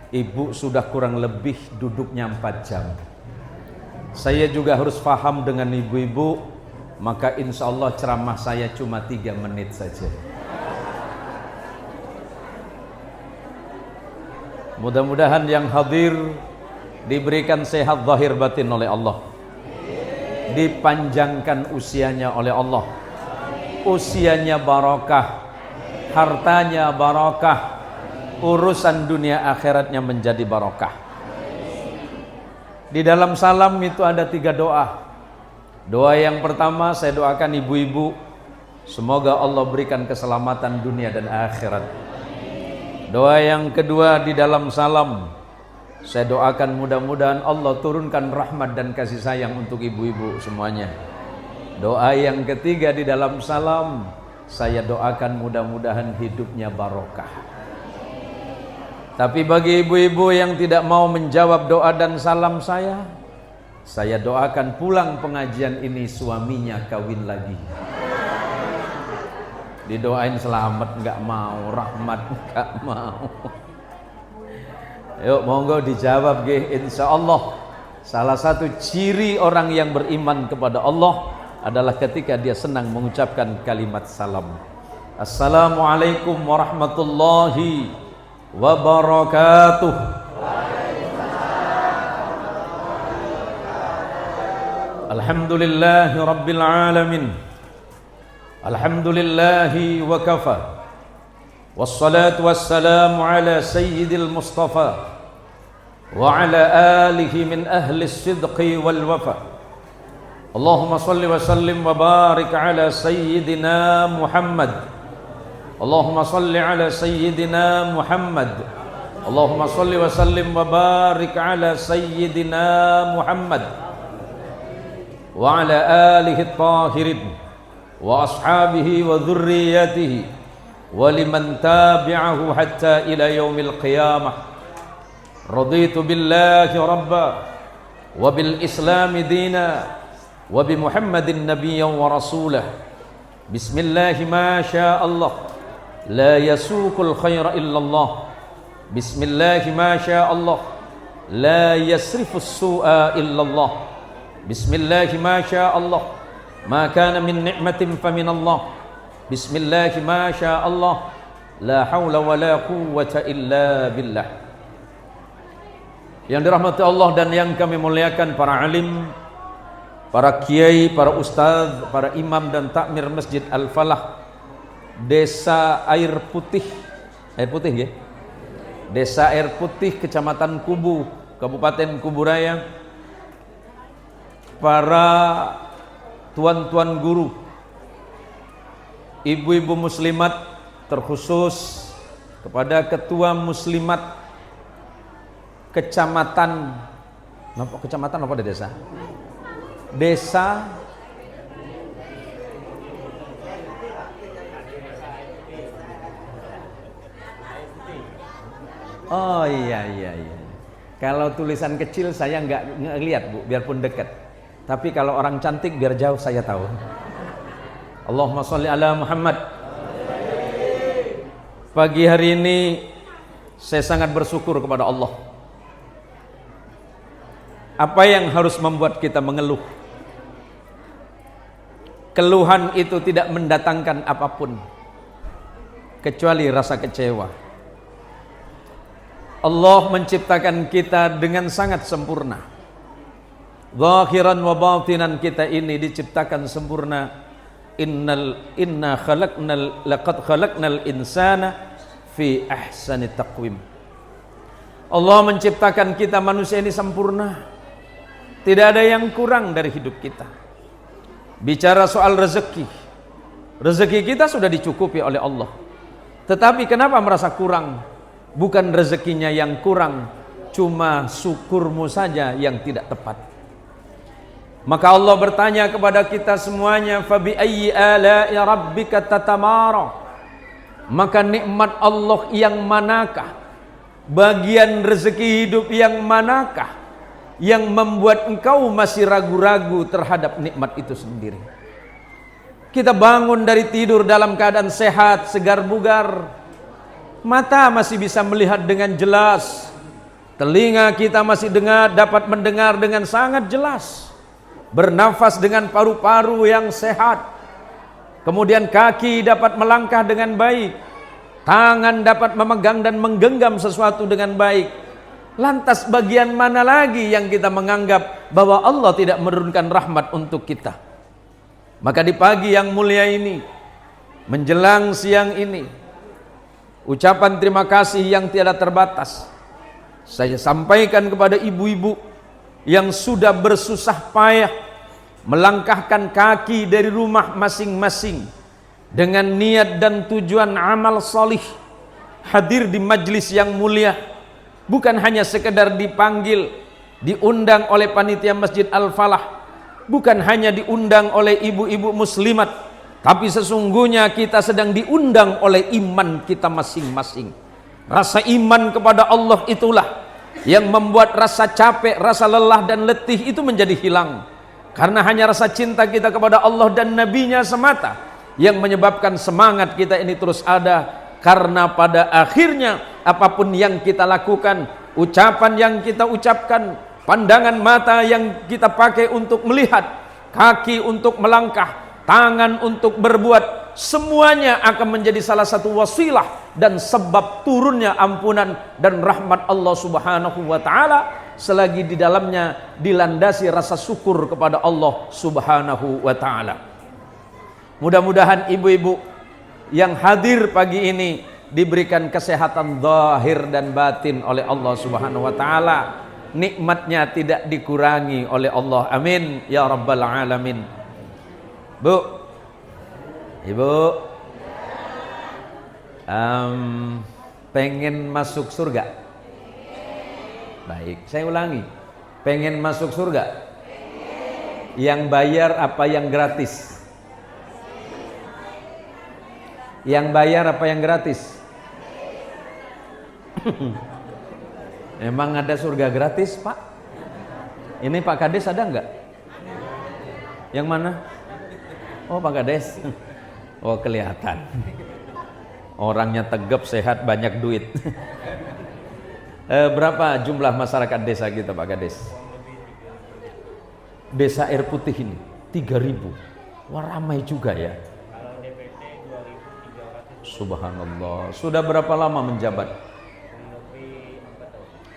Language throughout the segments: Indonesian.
Ibu sudah kurang lebih duduknya 4 jam. Saya juga harus paham dengan ibu-ibu, maka insya Allah ceramah saya cuma 3 menit saja. Mudah-mudahan yang hadir diberikan sehat zahir batin oleh Allah, dipanjangkan usianya oleh Allah, usianya barokah, hartanya barokah, urusan dunia akhiratnya menjadi barokah. Di dalam salam itu ada 3 doa. Doa yang pertama saya doakan ibu-ibu, semoga Allah berikan keselamatan dunia dan akhirat. Doa yang kedua di dalam salam, saya doakan mudah-mudahan Allah turunkan rahmat dan kasih sayang untuk ibu-ibu semuanya. Doa yang ketiga di dalam salam, saya doakan mudah-mudahan hidupnya barokah. Tapi bagi ibu-ibu yang tidak mau menjawab doa dan salam saya doakan pulang pengajian ini suaminya kawin lagi. Didoain selamat enggak mau, rahmat enggak mau. Yuk monggo dijawab nggih insyaallah. Salah satu ciri orang yang beriman kepada Allah adalah ketika dia senang mengucapkan kalimat salam. Assalamualaikum warahmatullahi wabarakatuh. Alhamdulillahi rabbil alamin. Alhamdulillahi wa kafa. Wassalatu wassalamu ala sayyidil mustafa wa ala alihi min ahli sidqi wal wafa. Allahumma salli wa sallim wa barik ala sayyidina Muhammad. Allahumma salli ala sayyidina Muhammad. Allahumma salli wa sallim wa barik ala sayyidina Muhammad wa ala alihi at-tahirin wa ashabihi wa dhurriyyatihi wa liman tabi'ahu hatta ila yaumil qiyamah. Raditu billahi rabba wa bil islami dina wa bi Muhammadin nabiyyan wa rasulah. Bismillah ma sya Allah la yasukul khaira illallah. Bismillah ma sya Allah la yasrifus su'a illallah. Bismillah ma sya Allah ma kana min ni'matin famin Allah. Bismillah ma sya Allah la haula wa la quwwata illa billah. Yang dirahmati Allah dan yang kami muliakan para alim, para kiai, para ustaz, para imam dan takmir Masjid Al-Falah Desa Air Putih ya? Desa Air Putih, Kecamatan Kubu, Kabupaten Kuburaya, para tuan-tuan guru, ibu-ibu muslimat, terkhusus kepada ketua muslimat kecamatan apa ada desa oh iya. Kalau tulisan kecil saya nggak ngelihat Bu, biarpun dekat. Tapi kalau orang cantik biar jauh saya tahu. Allahumma sholli ala Muhammad. Pagi hari ini saya sangat bersyukur kepada Allah. Apa yang harus membuat kita mengeluh? Keluhan itu tidak mendatangkan apapun kecuali rasa kecewa. Allah menciptakan kita dengan sangat sempurna. Zahiran wa batinan kita ini diciptakan sempurna. Laqad khalaqnal insana fi ahsani taqwim. Allah menciptakan kita manusia ini sempurna. Tidak ada yang kurang dari hidup kita. Bicara soal rezeki kita sudah dicukupi oleh Allah. Tetapi kenapa merasa kurang? Bukan rezekinya yang kurang, cuma syukurmu saja yang tidak tepat. Maka Allah bertanya kepada kita semuanya, fabi ayyi ala'i rabbika tatamara. Maka nikmat Allah yang manakah? Bagian rezeki hidup yang manakah yang membuat engkau masih ragu-ragu terhadap nikmat itu sendiri? Kita bangun dari tidur dalam keadaan sehat, segar bugar. Mata masih bisa melihat dengan jelas, telinga kita masih dapat mendengar dengan sangat jelas, bernafas dengan paru-paru yang sehat, kemudian kaki dapat melangkah dengan baik, tangan dapat memegang dan menggenggam sesuatu dengan baik. Lantas bagian mana lagi yang kita menganggap bahwa Allah tidak menurunkan rahmat untuk kita? Maka di pagi yang mulia ini, menjelang siang ini, ucapan terima kasih yang tiada terbatas saya sampaikan kepada ibu-ibu yang sudah bersusah payah melangkahkan kaki dari rumah masing-masing dengan niat dan tujuan amal salih, hadir di majlis yang mulia, bukan hanya sekedar dipanggil, diundang oleh panitia Masjid Al-Falah, bukan hanya diundang oleh ibu-ibu muslimat, tapi sesungguhnya kita sedang diundang oleh iman kita masing-masing. Rasa iman kepada Allah itulah yang membuat rasa capek, rasa lelah dan letih itu menjadi hilang. Karena hanya rasa cinta kita kepada Allah dan Nabi-Nya semata yang menyebabkan semangat kita ini terus ada. Karena pada akhirnya apapun yang kita lakukan, ucapan yang kita ucapkan, pandangan mata yang kita pakai untuk melihat, kaki untuk melangkah, tangan untuk berbuat, semuanya akan menjadi salah satu wasilah dan sebab turunnya ampunan dan rahmat Allah Subhanahu wa taala selagi di dalamnya dilandasi rasa syukur kepada Allah Subhanahu wa taala. Mudah-mudahan ibu-ibu yang hadir pagi ini diberikan kesehatan zahir dan batin oleh Allah Subhanahu wa taala, nikmatnya tidak dikurangi oleh Allah, amin ya rabbal alamin. Bu, ibu, pengen masuk surga? Baik, saya ulangi, pengen masuk surga? Yang bayar apa yang gratis? Yang bayar apa yang gratis? Emang ada surga gratis, Pak? Ini Pak Kades ada nggak? Yang mana? Oh, Pak Kades. Oh, kelihatan. Orangnya tegap, sehat, banyak duit. Berapa jumlah masyarakat desa kita, Pak Kades? Desa Air Putih ini 3.000. Wah, ramai juga ya. Subhanallah. Sudah berapa lama menjabat?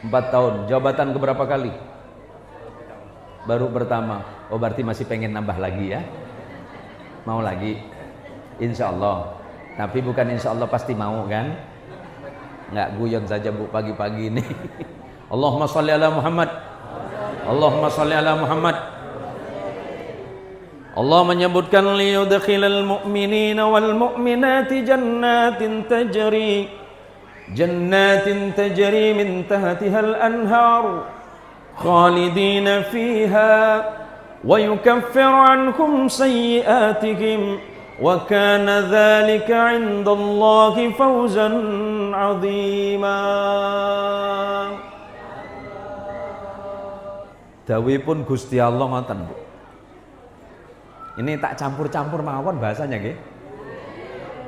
4 tahun. Jabatan keberapa kali? Baru pertama. Oh, berarti masih pengen nambah lagi ya? Mau lagi? Insya Allah. Tapi bukan insya Allah pasti mau kan? Nggak guyon saja Bu pagi-pagi ini. Allahumma sholli ala Muhammad. Allahumma sholli ala Muhammad. Allah menyebutkan liyudkhilal mu'minina wal mu'minati jannatin tajri min tahtihal anhar khalidina fiha wa yukaffir anhum sayyi'atihim wa kana dhalika 'indallahi fawzan 'azima. Dawuhipun Gusti Allah ngoten, Bu. Ini tak campur-campur mawon bahasanya nggih.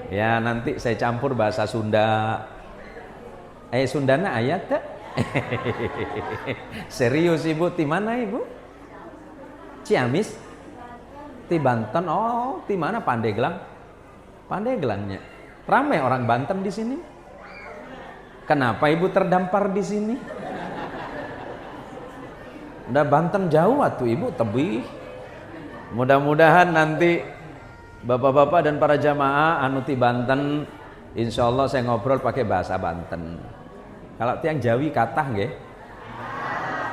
Ya, nanti saya campur bahasa Sunda. Sundana ayat tak? Serius Ibu, di mana Ibu? Ciamis? Di Banten. Oh, di mana? Pandeglang. Pandeglangnya. Ramai orang Banten di sini. Kenapa Ibu terdampar di sini? Udah Banten jauh atuh Ibu, tebih. Mudah-mudahan nanti bapak-bapak dan para jamaah anuti Banten, insya Allah saya ngobrol pakai bahasa Banten. Kalau tiang Jawi katah nggih,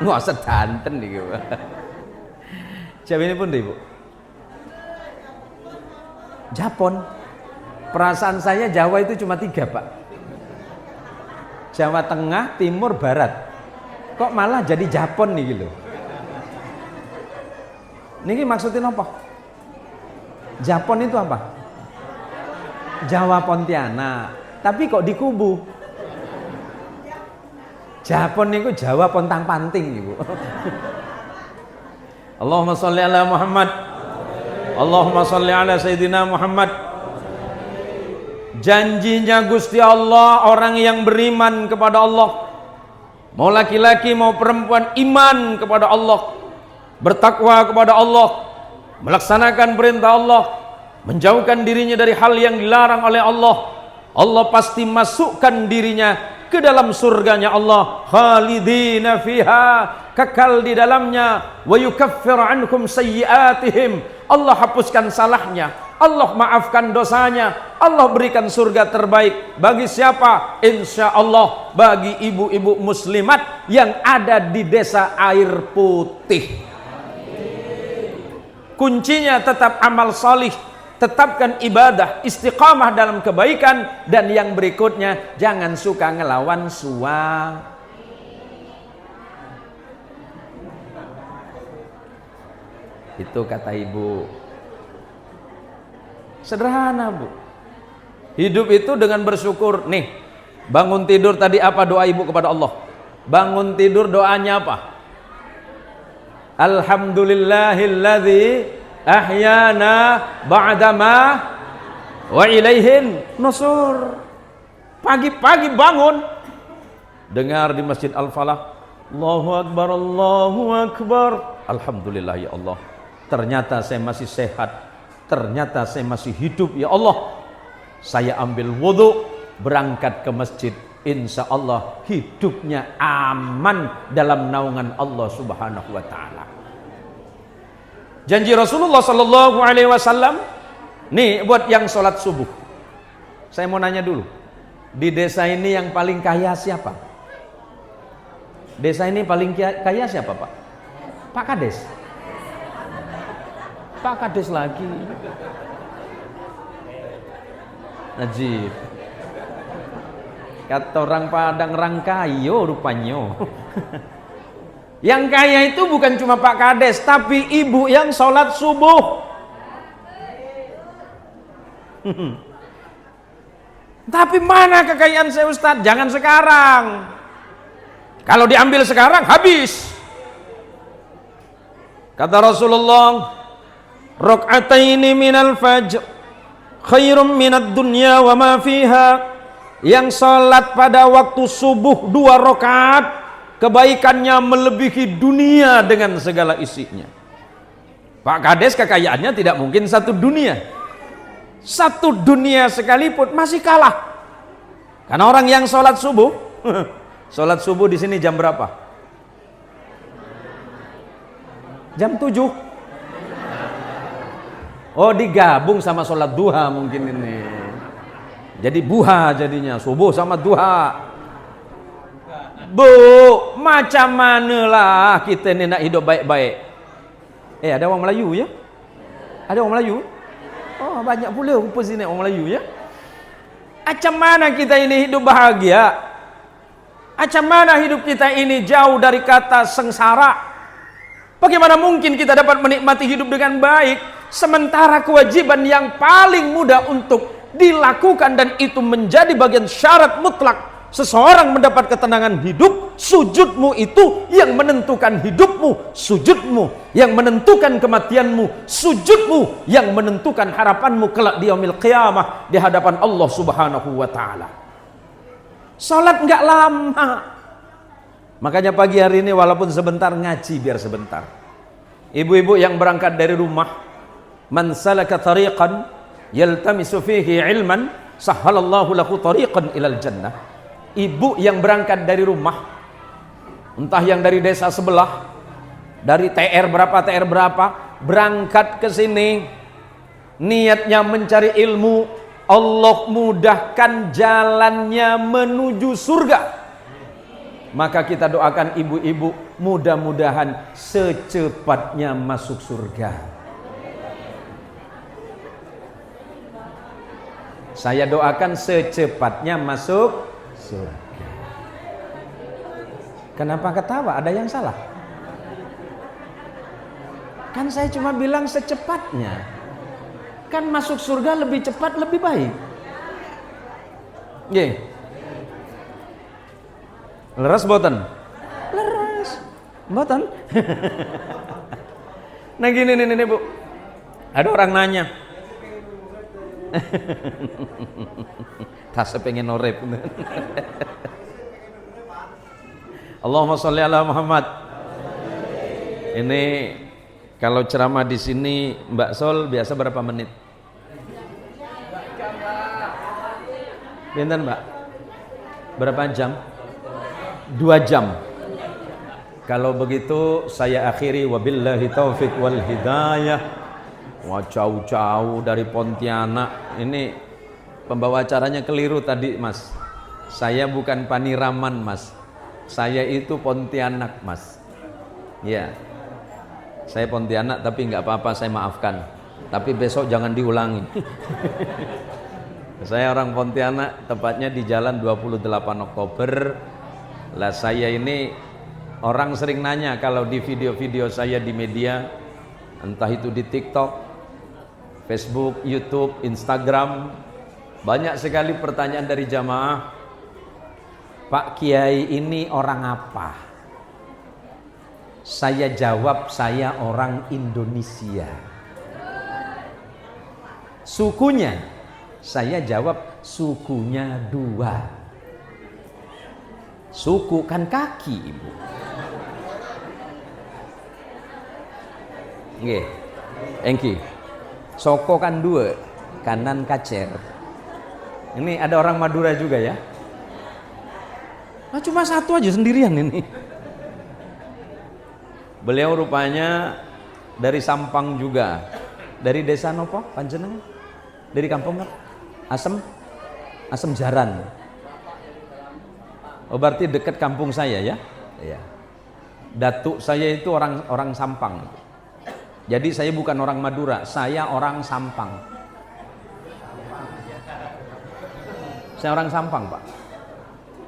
nggak sedanten nih. Jawi ini pun Ibu. Japon. Perasaan saya Jawa itu cuma 3 Pak. Jawa Tengah, Timur, Barat. Kok malah jadi Japon nih gitu. Niki maksudin apa? Japon itu apa? Jawa Pontianak. Tapi kok dikubu? Japon niku Jawa pontang-panting Ibu. Allahumma sholli ala Muhammad. Allahumma sholli ala Sayyidina Muhammad. Janjinya Gusti Allah, orang yang beriman kepada Allah, mau laki-laki mau perempuan, iman kepada Allah, bertakwa kepada Allah, melaksanakan perintah Allah, menjauhkan dirinya dari hal yang dilarang oleh Allah, Allah pasti masukkan dirinya ke dalam surganya Allah, khalidina fiha, kekal di dalamnya, wa yukaffiru ankum sayyiatihim, Allah hapuskan salahnya, Allah maafkan dosanya, Allah berikan surga terbaik bagi siapa? Insya Allah bagi ibu-ibu muslimat yang ada di desa Air Putih. Kuncinya tetap amal salih, tetapkan ibadah, istiqamah dalam kebaikan, dan yang berikutnya jangan suka ngelawan suami. Itu kata ibu. Sederhana, Bu. Hidup itu dengan bersyukur. Nih, bangun tidur tadi apa doa ibu kepada Allah? Bangun tidur doanya apa? Alhamdulillahilladzi ahyana ba'dama wa ilaihin nusur. Pagi-pagi bangun, dengar di Masjid Al-Falah, Allahu Akbar, Allahu Akbar. Alhamdulillah ya Allah, ternyata saya masih sehat, ternyata saya masih hidup ya Allah. Saya ambil wudhu, berangkat ke masjid, insya Allah hidupnya aman dalam naungan Allah subhanahu wa ta'ala. Janji Rasulullah sallallahu alaihi wasallam nih buat yang sholat subuh. Saya mau nanya dulu, di desa ini yang paling kaya siapa? Desa ini paling kaya siapa, Pak? Pak Kades. Pak Kades lagi. Najib. Kata orang Padang, rangkayo rupanya. Yang kaya itu bukan cuma Pak Kades, tapi ibu yang sholat subuh. Tapi mana kekayaan saya, Ustadz? Jangan sekarang. Kalau diambil sekarang habis. Kata Rasulullah, rakaataini minal fajr khairum minad dunya wa ma fiha. Yang sholat pada waktu subuh 2 rakaat, kebaikannya melebihi dunia dengan segala isinya. Pak Kades kekayaannya tidak mungkin satu dunia. Satu dunia sekalipun masih kalah. Karena orang yang sholat subuh, sholat subuh di sini jam berapa? Jam 7. Oh, digabung sama sholat duha mungkin ini. Jadi buha jadinya, subuh sama duha. Bu, macam mana lah kita ini nak hidup baik-baik? Ada orang Melayu ya? Ada orang Melayu? Oh, banyak pula rupa sini orang Melayu ya? Macam mana kita ini hidup bahagia? Macam mana hidup kita ini jauh dari kata sengsara? Bagaimana mungkin kita dapat menikmati hidup dengan baik, sementara kewajiban yang paling mudah untuk dilakukan dan itu menjadi bagian syarat mutlak seseorang mendapat ketenangan hidup, sujudmu itu yang menentukan hidupmu, sujudmu yang menentukan kematianmu, sujudmu yang menentukan harapanmu kelak di yaumil qiyamah di hadapan Allah subhanahu wa ta'ala. Salat enggak lama, makanya pagi hari ini walaupun sebentar ngaji biar sebentar. Ibu-ibu yang berangkat dari rumah, man salaka tariqan yaltamisu fihi ilman sahhalallahu lahu tariqan ilal jannah. Ibu yang berangkat dari rumah, entah yang dari desa sebelah, dari TR berapa, berangkat ke sini niatnya mencari ilmu, Allah mudahkan jalannya menuju surga. Maka kita doakan ibu-ibu, mudah-mudahan secepatnya masuk surga. Saya doakan secepatnya masuk surga. Kenapa ketawa? Ada yang salah? Kan saya cuma bilang secepatnya. Kan masuk surga lebih cepat lebih baik. Nggih. Leres boten? Leres. Boten? Nah gini nih Bu. Ada orang nanya, Tas pengen norep. Allahumma sholli ala Muhammad. Ini kalau ceramah di sini Mbak Sol biasa berapa menit? Pinten Mbak? Berapa jam? 2 jam. Kalau begitu saya akhiri, wabillahi taufik wal hidayah. Wah, jauh-jauh dari Pontianak. Ini pembawa acaranya keliru tadi Mas. Saya bukan Paniraman Mas. Saya itu Pontianak Mas. Ya, saya Pontianak tapi nggak apa-apa, saya maafkan. Tapi besok jangan diulangi. Saya orang Pontianak, tepatnya di Jalan 28 Oktober. Lah saya ini orang sering nanya kalau di video-video saya di media, entah itu di TikTok, Facebook, YouTube, Instagram, banyak sekali pertanyaan dari jamaah, Pak Kiai ini orang apa? Saya jawab, saya orang Indonesia. Sukunya? Saya jawab, sukunya 2. Suku kan kaki, Ibu. Nggih. Engki. Soko kan 2, kanan kacer. Ini ada orang Madura juga ya? Nah, cuma 1 aja sendirian ini. Beliau rupanya dari Sampang juga. Dari desa nopo panjenengan? Dari kampung apa? Asem Jaran. Oh, berarti dekat kampung saya ya? Iya. Datuk saya itu orang Sampang. Jadi saya bukan orang Madura, saya orang Sampang. Saya orang Sampang, Pak.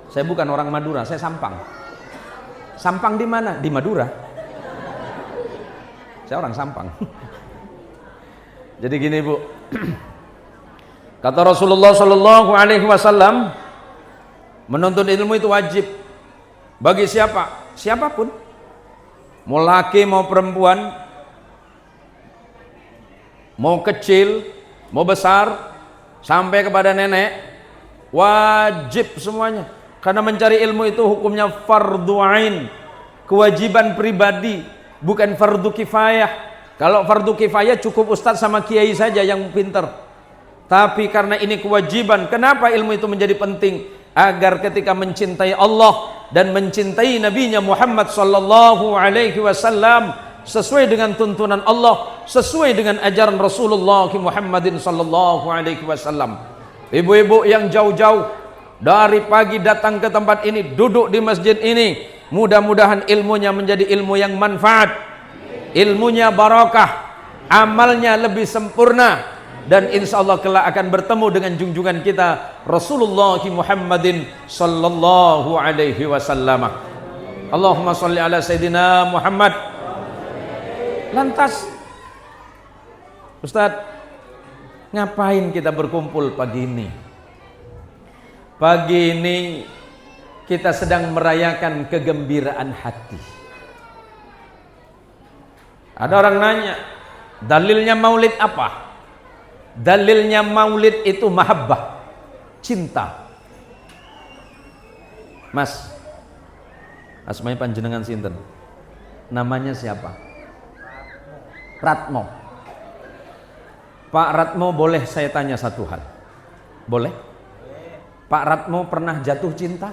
Saya bukan orang Madura, saya Sampang. Sampang di mana? Di Madura. Saya orang Sampang. Jadi gini, Bu. Kata Rasulullah Shallallahu Alaihi Wasallam, menuntut ilmu itu wajib bagi siapa? Siapapun. Mau laki mau perempuan, mau kecil, mau besar, sampai kepada nenek, wajib semuanya. Karena mencari ilmu itu hukumnya fardhu ain, kewajiban pribadi, bukan fardu kifayah. Kalau fardu kifayah cukup ustadz sama kiai saja yang pinter. Tapi karena ini kewajiban, kenapa ilmu itu menjadi penting? Agar ketika mencintai Allah dan mencintai Nabi-Nya Muhammad sallallahu alaihi wasallam sesuai dengan tuntunan Allah, sesuai dengan ajaran Rasulullah Muhammadin sallallahu alaihi wasallam. Ibu-ibu yang jauh-jauh dari pagi datang ke tempat ini, duduk di masjid ini, mudah-mudahan ilmunya menjadi ilmu yang manfaat, ilmunya barakah, amalnya lebih sempurna, dan insya Allah kelak akan bertemu dengan junjungan kita Rasulullah Muhammadin sallallahu alaihi wasallam. Allahumma sholli ala Sayyidina Muhammad. Lantas Ustadz, ngapain kita berkumpul pagi ini? Pagi ini kita sedang merayakan kegembiraan hati. Ada orang nanya, dalilnya maulid apa? Dalilnya maulid itu mahabbah, cinta. Mas, asmanya panjenengan sinten? Namanya siapa? Ratmo. Pak Ratmo, boleh saya tanya satu hal? Boleh? Pak Ratmo pernah jatuh cinta?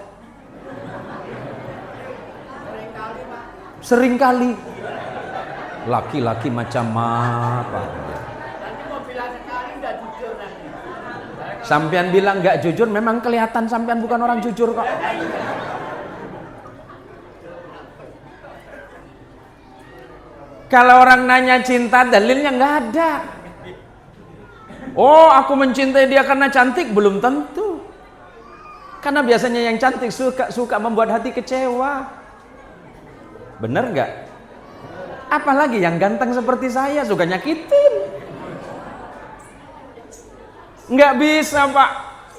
Seringkali. Laki-laki macam apa? Sampean bilang nggak jujur, memang kelihatan sampean bukan orang jujur kok. Kalau orang nanya cinta, dalilnya nggak ada. Oh, aku mencintai dia karena cantik, belum tentu. Karena biasanya yang cantik suka membuat hati kecewa. Bener nggak? Apalagi yang ganteng seperti saya suka nyakitin. Nggak bisa, Pak.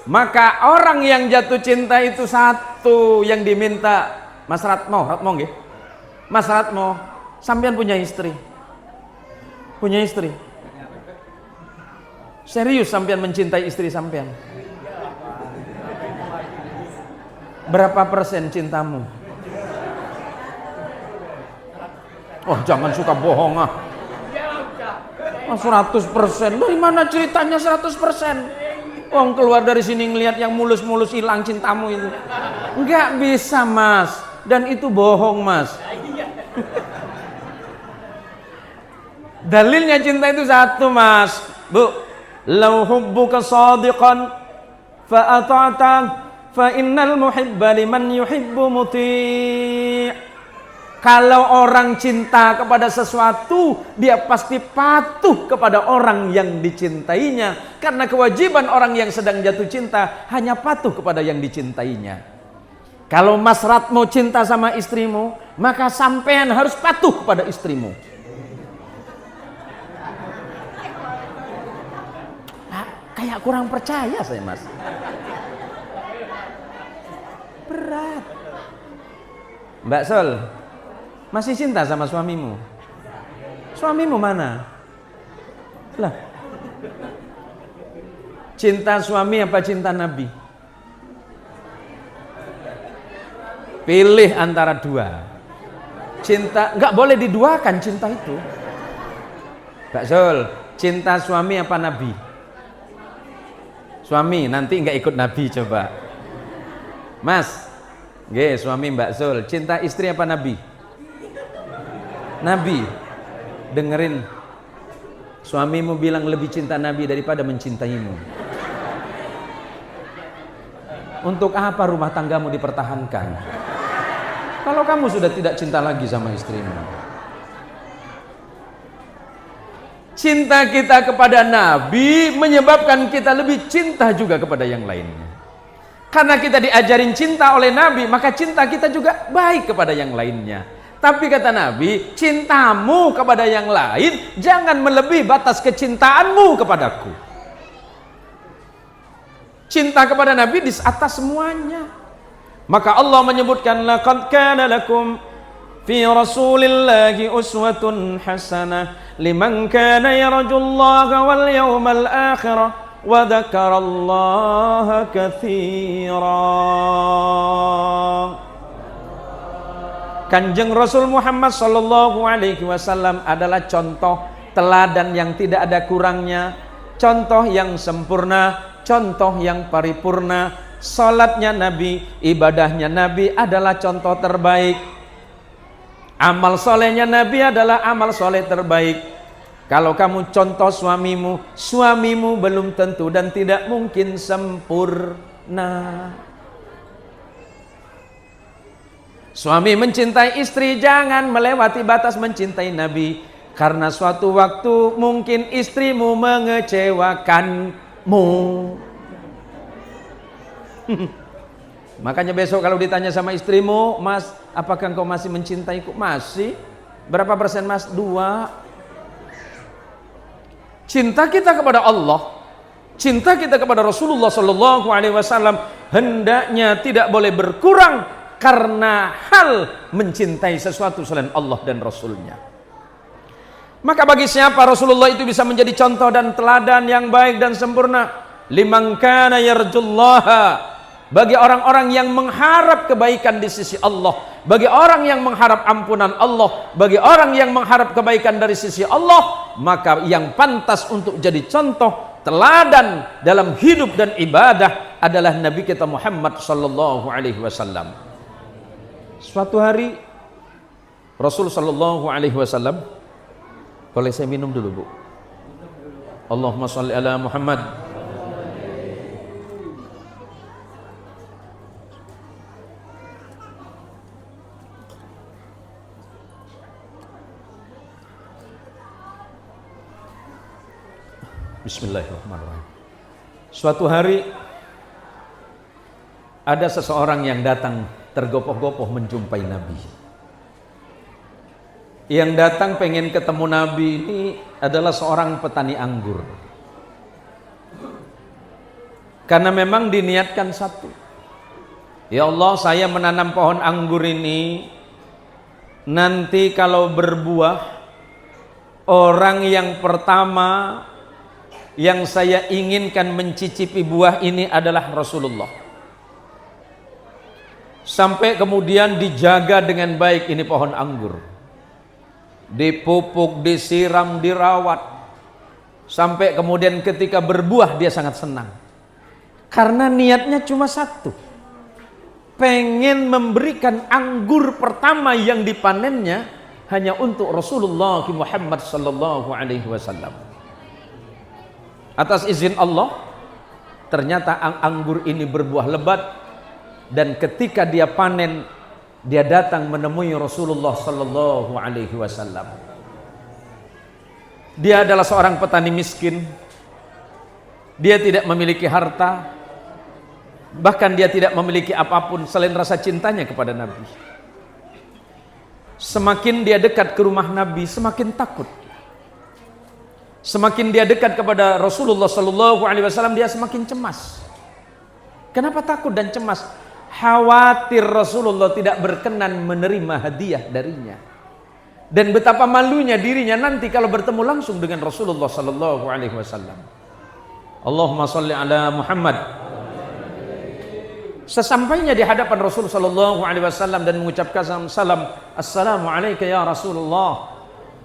Maka orang yang jatuh cinta itu satu yang diminta. Mas Ratmo nggih? Mas Ratmo, sampean punya istri? Punya istri? Serius sampean mencintai istri sampean? Berapa persen cintamu? Oh, jangan suka bohong ah. 100%. Dari mana ceritanya 100%? Wong keluar dari sini ngelihat yang mulus-mulus hilang cintamu itu. Enggak bisa, Mas. Dan itu bohong, Mas. Dalilnya cinta itu satu, Mas. Bu, lau hubbuka shadiqan fa ata'ta fa innal muhibba liman yuhibbu muti'. Kalau orang cinta kepada sesuatu, dia pasti patuh kepada orang yang dicintainya. Karena kewajiban orang yang sedang jatuh cinta hanya patuh kepada yang dicintainya. Kalau Mas Ratmo cinta sama istrimu, maka sampean harus patuh kepada istrimu. Kayak kurang percaya saya, Mas. Berat. Mbak Sol, masih cinta sama suamimu? Suamimu mana? Lah. Cinta suami apa cinta Nabi? Pilih antara dua. Cinta, nggak boleh diduakan cinta itu. Mbak Sol, cinta suami apa Nabi? Suami, nanti nggak ikut Nabi coba. Mas, suami Mbak Sol, cinta istri apa Nabi? Nabi. Dengerin, suamimu bilang lebih cinta Nabi daripada mencintaimu. Untuk apa rumah tanggamu dipertahankan kalau kamu sudah tidak cinta lagi sama istrimu? Cinta kita kepada Nabi menyebabkan kita lebih cinta juga kepada yang lainnya. Karena kita diajarin cinta oleh Nabi, maka cinta kita juga baik kepada yang lainnya. Tapi kata Nabi, cintamu kepada yang lain jangan melebihi batas kecintaanmu kepadaku. Cinta kepada Nabi di atas semuanya. Maka Allah menyebutkan, laqad kana lakum fi rasulillahi uswatun hasanah liman kana yarjullaha wal yawmal akhirah wa dzakarallaha katsira. Kanjeng Rasul Muhammad sallallahu alaihi wasallam adalah contoh teladan yang tidak ada kurangnya, contoh yang sempurna, contoh yang paripurna. Salatnya Nabi, ibadahnya Nabi adalah contoh terbaik. Amal solehnya Nabi adalah amal soleh terbaik. Kalau kamu contoh suamimu, suamimu belum tentu dan tidak mungkin sempurna. Suami mencintai istri, jangan melewati batas mencintai Nabi. Karena suatu waktu mungkin istrimu mengecewakanmu. Makanya besok kalau ditanya sama istrimu, Mas, apakah engkau masih mencintaiku? Masih. Berapa persen, Mas? 2. Cinta kita kepada Allah, cinta kita kepada Rasulullah Sallallahu Alaihi Wasallam hendaknya tidak boleh berkurang karena hal mencintai sesuatu selain Allah dan Rasulnya. Maka bagi siapa Rasulullah itu bisa menjadi contoh dan teladan yang baik dan sempurna? Liman kana yarjullaha, bagi orang-orang yang mengharap kebaikan di sisi Allah, bagi orang yang mengharap ampunan Allah, bagi orang yang mengharap kebaikan dari sisi Allah, maka yang pantas untuk jadi contoh teladan dalam hidup dan ibadah adalah Nabi kita Muhammad sallallahu alaihi wasallam. Suatu hari Rasul sallallahu alaihi wasallam, boleh saya minum dulu, Bu? Allahumma shalli ala Muhammad. Bismillahirrahmanirrahim. Suatu hari ada seseorang yang datang tergopoh-gopoh menjumpai Nabi. Yang datang pengen ketemu Nabi ini adalah seorang petani anggur. Karena memang diniatkan satu. Ya Allah, saya menanam pohon anggur ini, nanti kalau berbuah, orang yang pertama yang saya inginkan mencicipi buah ini adalah Rasulullah. Sampai kemudian dijaga dengan baik ini pohon anggur, dipupuk, disiram, dirawat, sampai kemudian ketika berbuah dia sangat senang, karena niatnya cuma satu, pengen memberikan anggur pertama yang dipanennya hanya untuk Rasulullah Muhammad sallallahu alaihi wasallam. Atas izin Allah, ternyata anggur ini berbuah lebat, dan ketika dia panen, dia datang menemui Rasulullah sallallahu alaihi wasallam. Dia adalah seorang petani miskin. Dia tidak memiliki harta, bahkan dia tidak memiliki apapun selain rasa cintanya kepada Nabi. Semakin dia dekat ke rumah Nabi, semakin takut. Semakin dia dekat kepada Rasulullah sallallahu alaihi wasallam, dia semakin cemas. Kenapa takut dan cemas? Khawatir Rasulullah tidak berkenan menerima hadiah darinya, dan betapa malunya dirinya nanti kalau bertemu langsung dengan Rasulullah sallallahu alaihi wasallam. Allahumma shalli ala Muhammad. Sesampainya di hadapan Rasul sallallahu alaihi wasallam dan mengucapkan salam, assalamu alayka ya Rasulullah,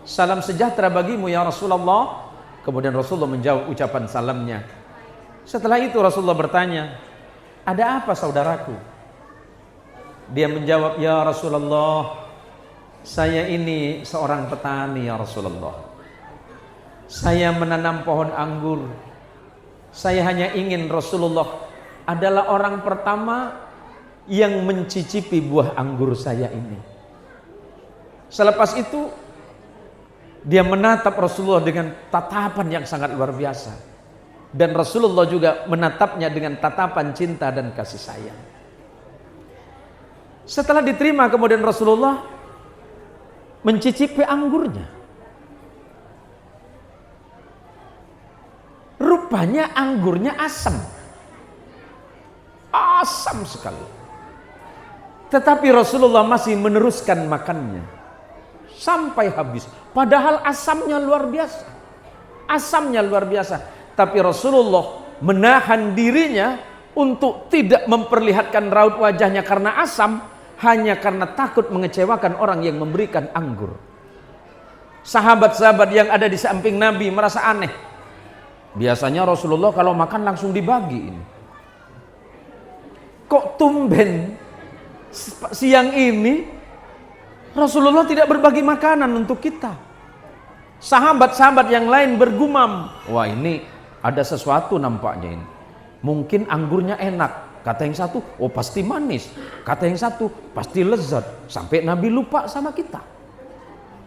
salam sejahtera bagimu ya Rasulullah. Kemudian Rasulullah menjawab ucapan salamnya. Setelah itu Rasulullah bertanya, ada apa saudaraku? Dia menjawab, ya Rasulullah, saya ini seorang petani ya Rasulullah. Saya menanam pohon anggur. Saya hanya ingin Rasulullah adalah orang pertama yang mencicipi buah anggur saya ini. Selepas itu dia menatap Rasulullah dengan tatapan yang sangat luar biasa, dan Rasulullah juga menatapnya dengan tatapan cinta dan kasih sayang. Setelah diterima, kemudian Rasulullah mencicipi anggurnya. Rupanya anggurnya asam. Asam sekali. Tetapi Rasulullah masih meneruskan makannya sampai habis. Padahal asamnya luar biasa. Asamnya luar biasa. Tapi Rasulullah menahan dirinya untuk tidak memperlihatkan raut wajahnya karena asam, hanya karena takut mengecewakan orang yang memberikan anggur. Sahabat-sahabat yang ada di samping Nabi merasa aneh. Biasanya Rasulullah kalau makan langsung dibagi. Kok tumben siang ini Rasulullah tidak berbagi makanan untuk kita? Sahabat-sahabat yang lain bergumam, wah ini ada sesuatu nampaknya ini. Mungkin anggurnya enak. Kata yang satu, oh pasti manis. Kata yang satu, pasti lezat. Sampai Nabi lupa sama kita.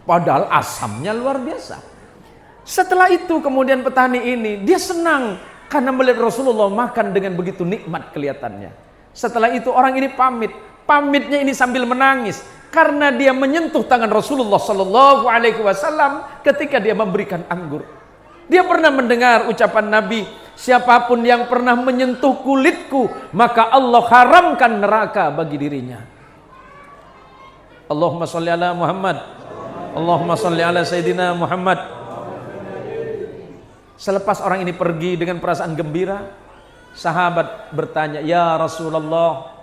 Padahal asamnya luar biasa. Setelah itu kemudian petani ini, dia senang karena melihat Rasulullah makan dengan begitu nikmat kelihatannya. Setelah itu orang ini pamit. Pamitnya ini sambil menangis karena dia menyentuh tangan Rasulullah sallallahu alaihi wasallam ketika dia memberikan anggur. Dia pernah mendengar ucapan Nabi, siapapun yang pernah menyentuh kulitku, maka Allah haramkan neraka bagi dirinya. Allahumma shalli ala Muhammad. Allahumma shalli ala Sayyidina Muhammad. Selepas orang ini pergi dengan perasaan gembira, sahabat bertanya, ya Rasulullah,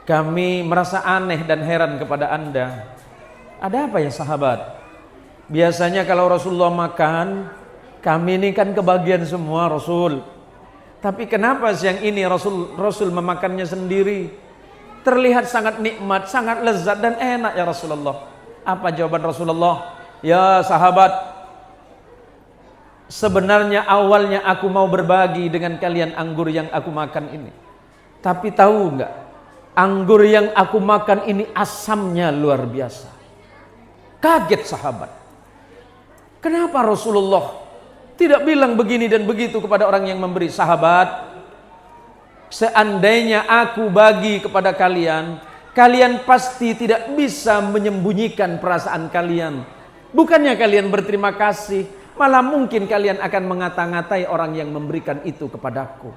kami merasa aneh dan heran kepada Anda. Ada apa ya sahabat? Biasanya kalau Rasulullah makan, kami ini kan kebagian semua Rasul. Tapi kenapa siang ini Rasul memakannya sendiri? Terlihat sangat nikmat, sangat lezat dan enak ya Rasulullah. Apa jawaban Rasulullah? Ya sahabat, sebenarnya awalnya aku mau berbagi dengan kalian anggur yang aku makan ini. Tapi tahu enggak? Anggur yang aku makan ini asamnya luar biasa. Kaget sahabat. Kenapa Rasulullah tidak bilang begini dan begitu kepada orang yang memberi? Sahabat, seandainya aku bagi kepada kalian, kalian pasti tidak bisa menyembunyikan perasaan kalian. Bukannya kalian berterima kasih, malah mungkin kalian akan mengata-ngatai orang yang memberikan itu kepadaku.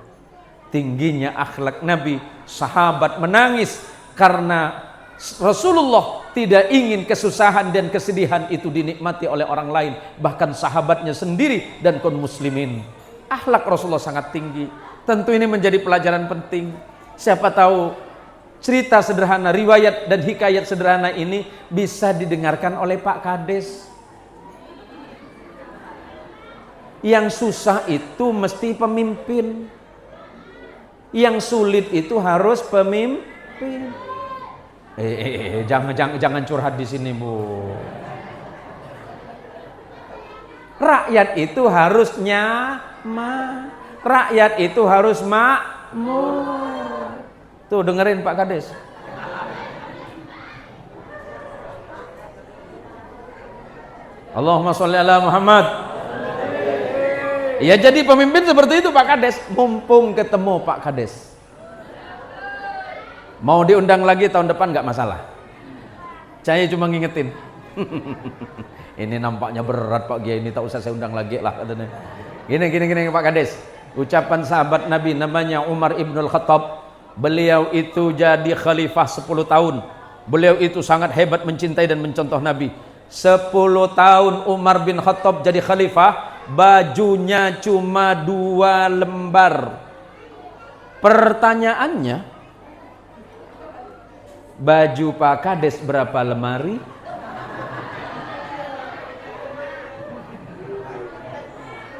Tingginya akhlak Nabi, sahabat menangis karena Rasulullah tidak ingin kesusahan dan kesedihan itu dinikmati oleh orang lain, bahkan sahabatnya sendiri dan kaum muslimin. Akhlak Rasulullah sangat tinggi. Tentu ini menjadi pelajaran penting. Siapa tahu cerita sederhana, riwayat dan hikayat sederhana ini bisa didengarkan oleh Pak Kades. Yang susah itu mesti pemimpin. Yang sulit itu harus pemimpin. Jangan curhat di sini, Bu. Rakyat itu harus nyaman. Rakyat itu harus makmur. Tuh dengerin Pak Kades. Allahumma sholli ala Muhammad. Ya jadi pemimpin seperti itu Pak Kades. Mumpung ketemu Pak Kades, mau diundang lagi tahun depan nggak masalah. Saya cuma ngingetin. Ini nampaknya berat Pak Kiai, ini tak usah saya undang lagi lah katanya. Gini Pak Kades. Ucapan sahabat Nabi namanya Umar Ibnul Khattab. Beliau itu jadi khalifah 10 tahun. Beliau itu sangat hebat mencintai dan mencontoh Nabi. 10 tahun Umar bin Khattab jadi khalifah, bajunya cuma 2 lembar. Pertanyaannya, baju Pak Kades berapa lemari?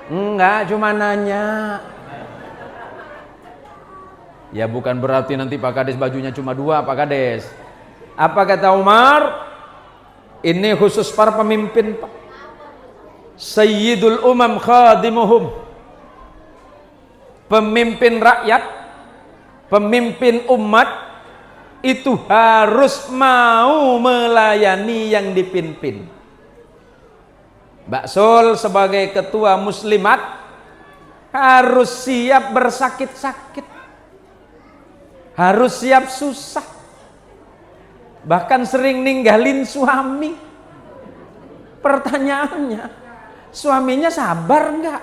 Enggak, cuma nanya. Ya bukan berarti nanti Pak Kades bajunya cuma 2 Pak Kades. Apa kata Umar? Ini khusus para pemimpin Pak. Sayyidul umam khadimuhum. Pemimpin rakyat, pemimpin umat itu harus mau melayani yang dipimpin. Mbak Sul sebagai ketua muslimat harus siap bersakit-sakit, harus siap susah, bahkan sering ninggalin suami. Pertanyaannya, suaminya sabar enggak?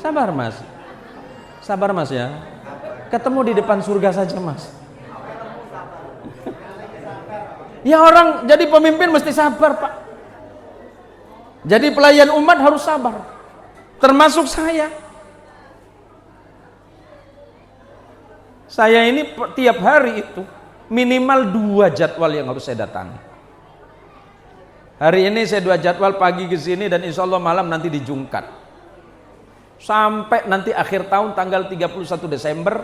Sabar Mas, sabar Mas ya. Ketemu di depan surga saja Mas. Ya orang jadi pemimpin mesti sabar Pak. Jadi pelayan umat harus sabar. Termasuk saya. Saya ini tiap hari itu minimal 2 jadwal yang harus saya datangi. Hari ini saya 2 jadwal, pagi ke sini dan insya Allah malam nanti di Jungkat. Sampai nanti akhir tahun tanggal 31 Desember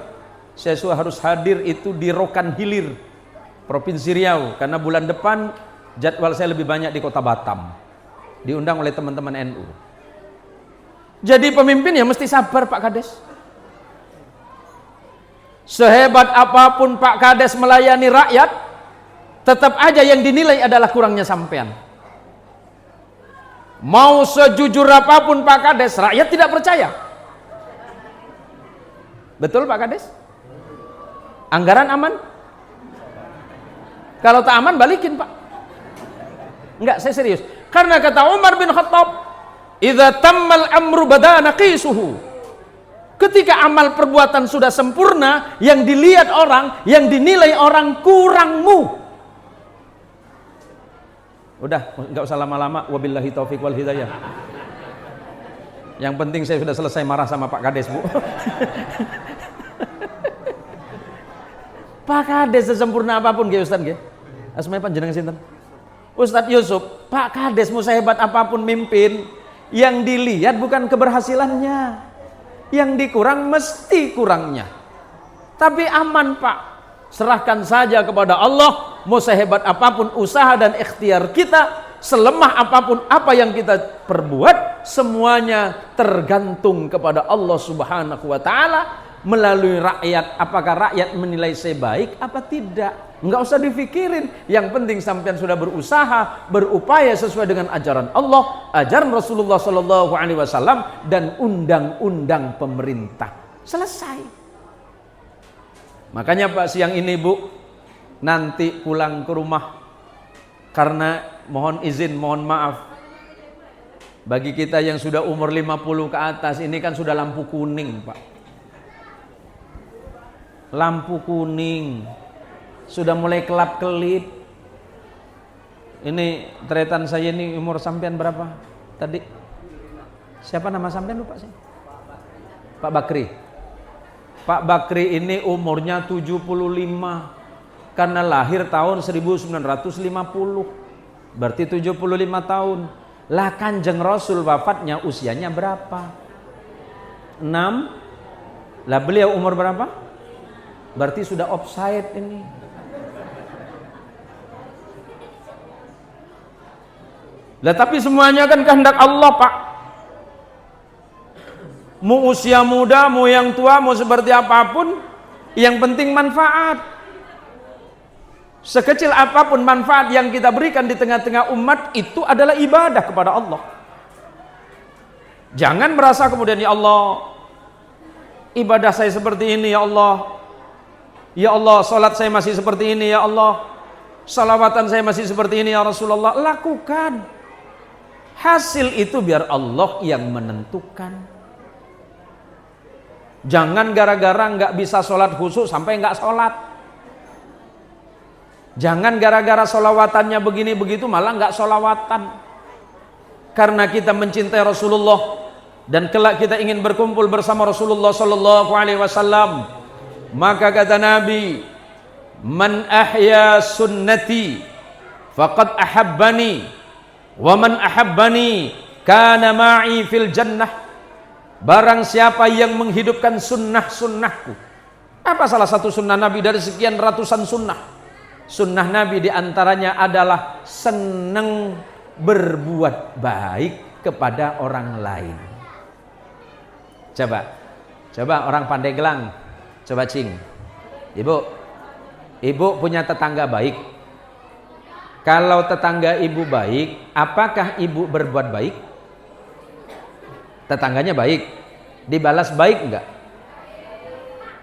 saya harus hadir itu di Rokan Hilir, Provinsi Riau, karena bulan depan jadwal saya lebih banyak di Kota Batam. Diundang oleh teman-teman NU. Jadi pemimpin ya mesti sabar Pak Kades. Sehebat apapun Pak Kades melayani rakyat, tetap aja yang dinilai adalah kurangnya sampean. Mau sejujur apapun Pak Kades, rakyat tidak percaya. Betul Pak Kades? Anggaran aman? Kalau tak aman balikin Pak. Enggak, saya serius. Karena kata Umar bin Khattab, idza tammal amru badana qisuhu. Ketika amal perbuatan sudah sempurna, yang dilihat orang, yang dinilai orang kurangmu. Udah, enggak usah lama-lama. Wabillahi taufik wal hidayah. Yang penting saya sudah selesai marah sama Pak Kades, Bu. Pak Kades sesempurna apapun nggih Ustaz nggih. Asmae panjenengan sinten? Ustadz Yusuf. Pak Kades mau sehebat apapun mimpin, yang dilihat bukan keberhasilannya, yang dikurang mesti kurangnya. Tapi aman Pak, serahkan saja kepada Allah. Mau sehebat apapun usaha dan ikhtiar kita, selemah apapun apa yang kita perbuat, semuanya tergantung kepada Allah Subhanahu wa Ta'ala melalui rakyat. Apakah rakyat menilai saya baik apa tidak? Enggak usah difikirin. Yang penting sampean sudah berusaha, berupaya sesuai dengan ajaran Allah, ajaran Rasulullah Sallallahu Alaihi Wasallam, dan undang-undang pemerintah. Selesai. Makanya Pak, siang ini Bu, nanti pulang ke rumah, karena mohon izin, mohon maaf, bagi kita yang sudah umur 50 ke atas, ini kan sudah lampu kuning Pak. Lampu kuning. sudah mulai kelap-kelip. Ini tretan saya ini, umur sampean berapa tadi? Siapa nama sampean lupa sih? Pak Bakri. Pak Bakri ini umurnya 75 karena lahir tahun 1950. Berarti 75 tahun. Lah Kanjeng Rasul wafatnya usianya berapa? 6. Lah beliau umur berapa? Berarti sudah offside ini. Lah tapi semuanya kan kehendak Allah, Pak. Mau usia muda, mau yang tua, mau seperti apapun, yang penting manfaat. Sekecil apapun manfaat yang kita berikan di tengah-tengah umat, itu adalah ibadah kepada Allah. Jangan merasa kemudian, ya Allah, ibadah saya seperti ini, ya Allah. Ya Allah, salat saya masih seperti ini, ya Allah. Salawatan saya masih seperti ini, ya Rasulullah. Lakukan. Hasil itu biar Allah yang menentukan. Jangan gara-gara nggak bisa sholat khusyuk sampai nggak sholat. Jangan gara-gara sholawatannya begini begitu malah nggak sholawatan. Karena kita mencintai Rasulullah dan kelak kita ingin berkumpul bersama Rasulullah Sallallahu Alaihi Wasallam, maka kata Nabi, man ahya sunnati faqad ahabbani wa man ahabbani kana ma'i fil jannah. Barang siapa yang menghidupkan sunnah-sunnahku. Apa salah satu sunnah Nabi dari sekian ratusan sunnah? Sunnah Nabi diantaranya adalah senang berbuat baik kepada orang lain. Coba orang Pandeglang, coba cing. Ibu punya tetangga baik. Kalau tetangga ibu baik, apakah ibu berbuat baik? Tetangganya baik, dibalas baik enggak?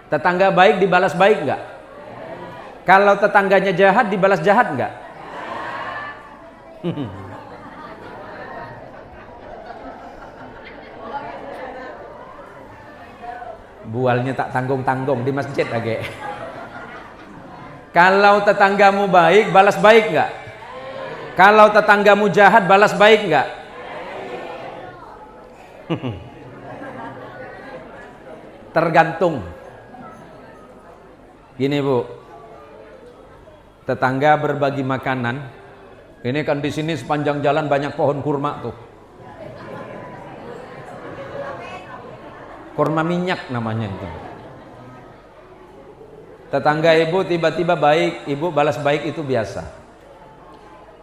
Tetangga baik dibalas baik enggak? Kalau tetangganya jahat dibalas jahat enggak? Bualnya tak tanggung-tanggung di masjid lagi. Kalau tetanggamu baik, balas baik enggak? Kalau tetanggamu jahat, balas baik enggak? Tergantung. Gini Bu, tetangga berbagi makanan. Ini kan di sini sepanjang jalan banyak pohon kurma tuh. Kurma minyak namanya itu. Tetangga ibu tiba-tiba baik, ibu balas baik itu biasa.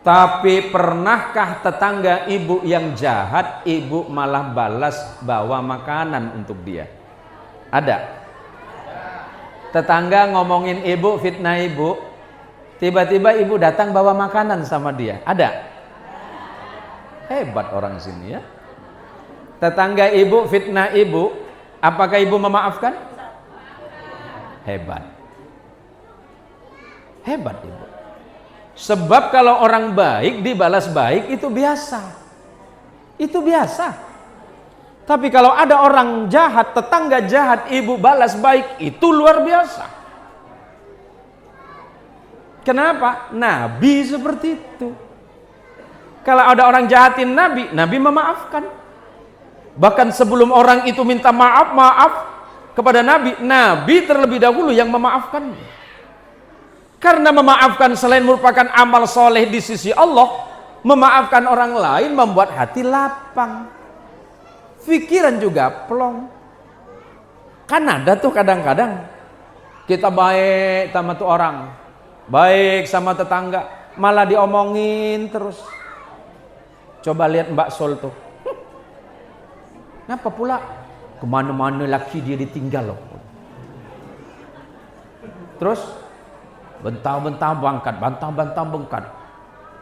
Tapi pernahkah tetangga ibu yang jahat, ibu malah balas bawa makanan untuk dia? Ada? Tetangga ngomongin ibu, fitnah ibu, tiba-tiba ibu datang bawa makanan sama dia. Ada? Hebat orang sini ya. Tetangga ibu fitnah ibu, apakah ibu memaafkan? Hebat. Hebat ibu. Sebab kalau orang baik dibalas baik itu biasa. Itu biasa. Tapi kalau ada orang jahat, tetangga jahat, ibu balas baik, itu luar biasa. Kenapa? Nabi seperti itu. Kalau ada orang jahatin Nabi, Nabi memaafkan. Bahkan sebelum orang itu minta maaf kepada Nabi, Nabi terlebih dahulu yang memaafkan. Karena memaafkan selain merupakan amal soleh di sisi Allah, memaafkan orang lain membuat hati lapang, pikiran juga plong. Kan ada tuh kadang-kadang kita baik sama tuh orang, baik sama tetangga, malah diomongin terus. Coba lihat Mbak Sol tuh, kenapa pula kemana-mana laki dia ditinggal loh. Terus bentang-bentang bangkat, bantang-bantang bengkat.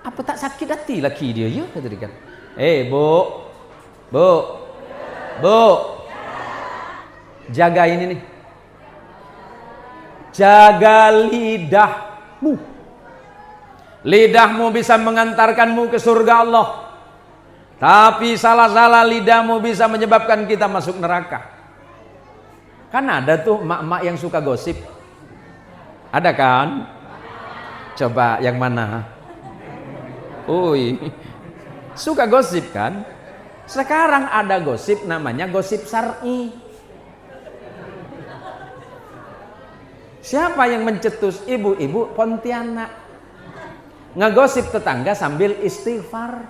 Apa tak sakit hati laki dia ya? Kata dia kan. Bu, jaga ini nih. Jaga lidahmu. Lidahmu bisa mengantarkanmu ke surga Allah. Tapi salah-salah lidahmu bisa menyebabkan kita masuk neraka. Kan ada tuh mak-mak yang suka gosip. Ada kan? Coba yang mana? Uy, suka gosip kan? Sekarang ada gosip namanya gosip syar'i. Siapa yang mencetus? Ibu-ibu Pontianak. Ngegosip tetangga sambil istighfar.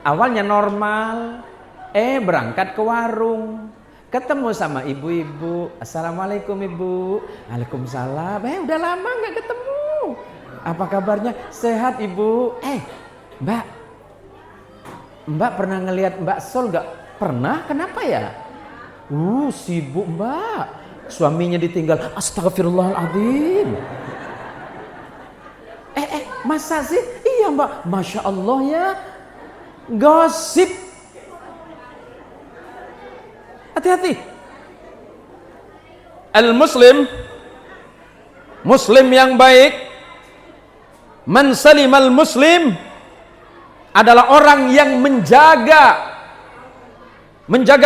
Awalnya normal, berangkat ke warung, ketemu sama ibu-ibu. Assalamualaikum ibu. Waalaikumsalam. Udah lama nggak ketemu. Apa kabarnya? Sehat ibu. Mbak pernah ngelihat Mbak Sol nggak? Pernah. Kenapa ya? Sibuk Mbak. Suaminya ditinggal. Astagfirullahaladzim. Masa sih? Iya Mbak. Masya Allah ya. Gosip. Hati-hati. Al-Muslim, Muslim yang baik, man salimal Muslim, adalah orang yang menjaga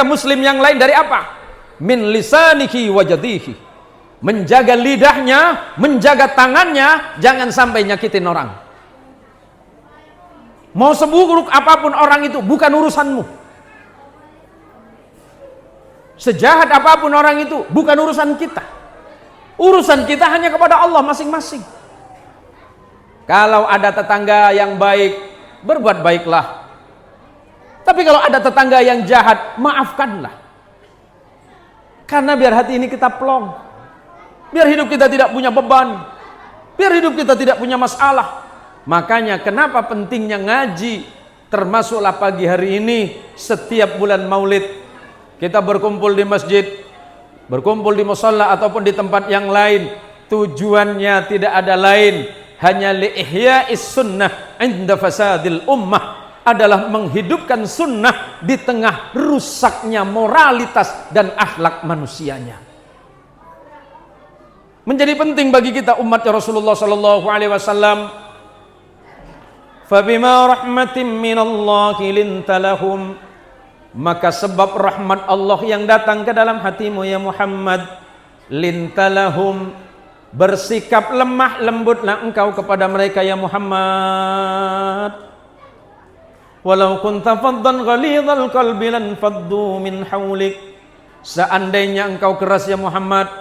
Muslim yang lain dari apa? Min lisanihi wa jadihi. Menjaga lidahnya, menjaga tangannya, jangan sampai nyakitin orang. Mau seburuk apapun orang itu, bukan urusanmu. Sejahat apapun orang itu, bukan urusan kita. Urusan kita hanya kepada Allah masing-masing. Kalau ada tetangga yang baik, berbuat baiklah. Tapi kalau ada tetangga yang jahat, maafkanlah. Karena biar hati ini kita plong. Biar hidup kita tidak punya beban. Biar hidup kita tidak punya masalah. Makanya kenapa pentingnya ngaji, termasuklah pagi hari ini setiap bulan Maulid kita berkumpul di masjid, berkumpul di musholla ataupun di tempat yang lain. Tujuannya tidak ada lain, hanya li ihya'is sunnah 'inda fasadil ummah, adalah menghidupkan sunnah di tengah rusaknya moralitas dan akhlak manusianya. Menjadi penting bagi kita umat Rasulullah sallallahu alaihi wasallam. Fabima rahmatin minallahi linta lahum, maka sebab rahmat Allah yang datang ke dalam hatimu ya Muhammad, linta lahum, bersikap lemah lembutlah engkau kepada mereka ya Muhammad. Walau kunta faddan ghalidhal qalbi lan faddu min haulik, seandainya engkau keras ya Muhammad,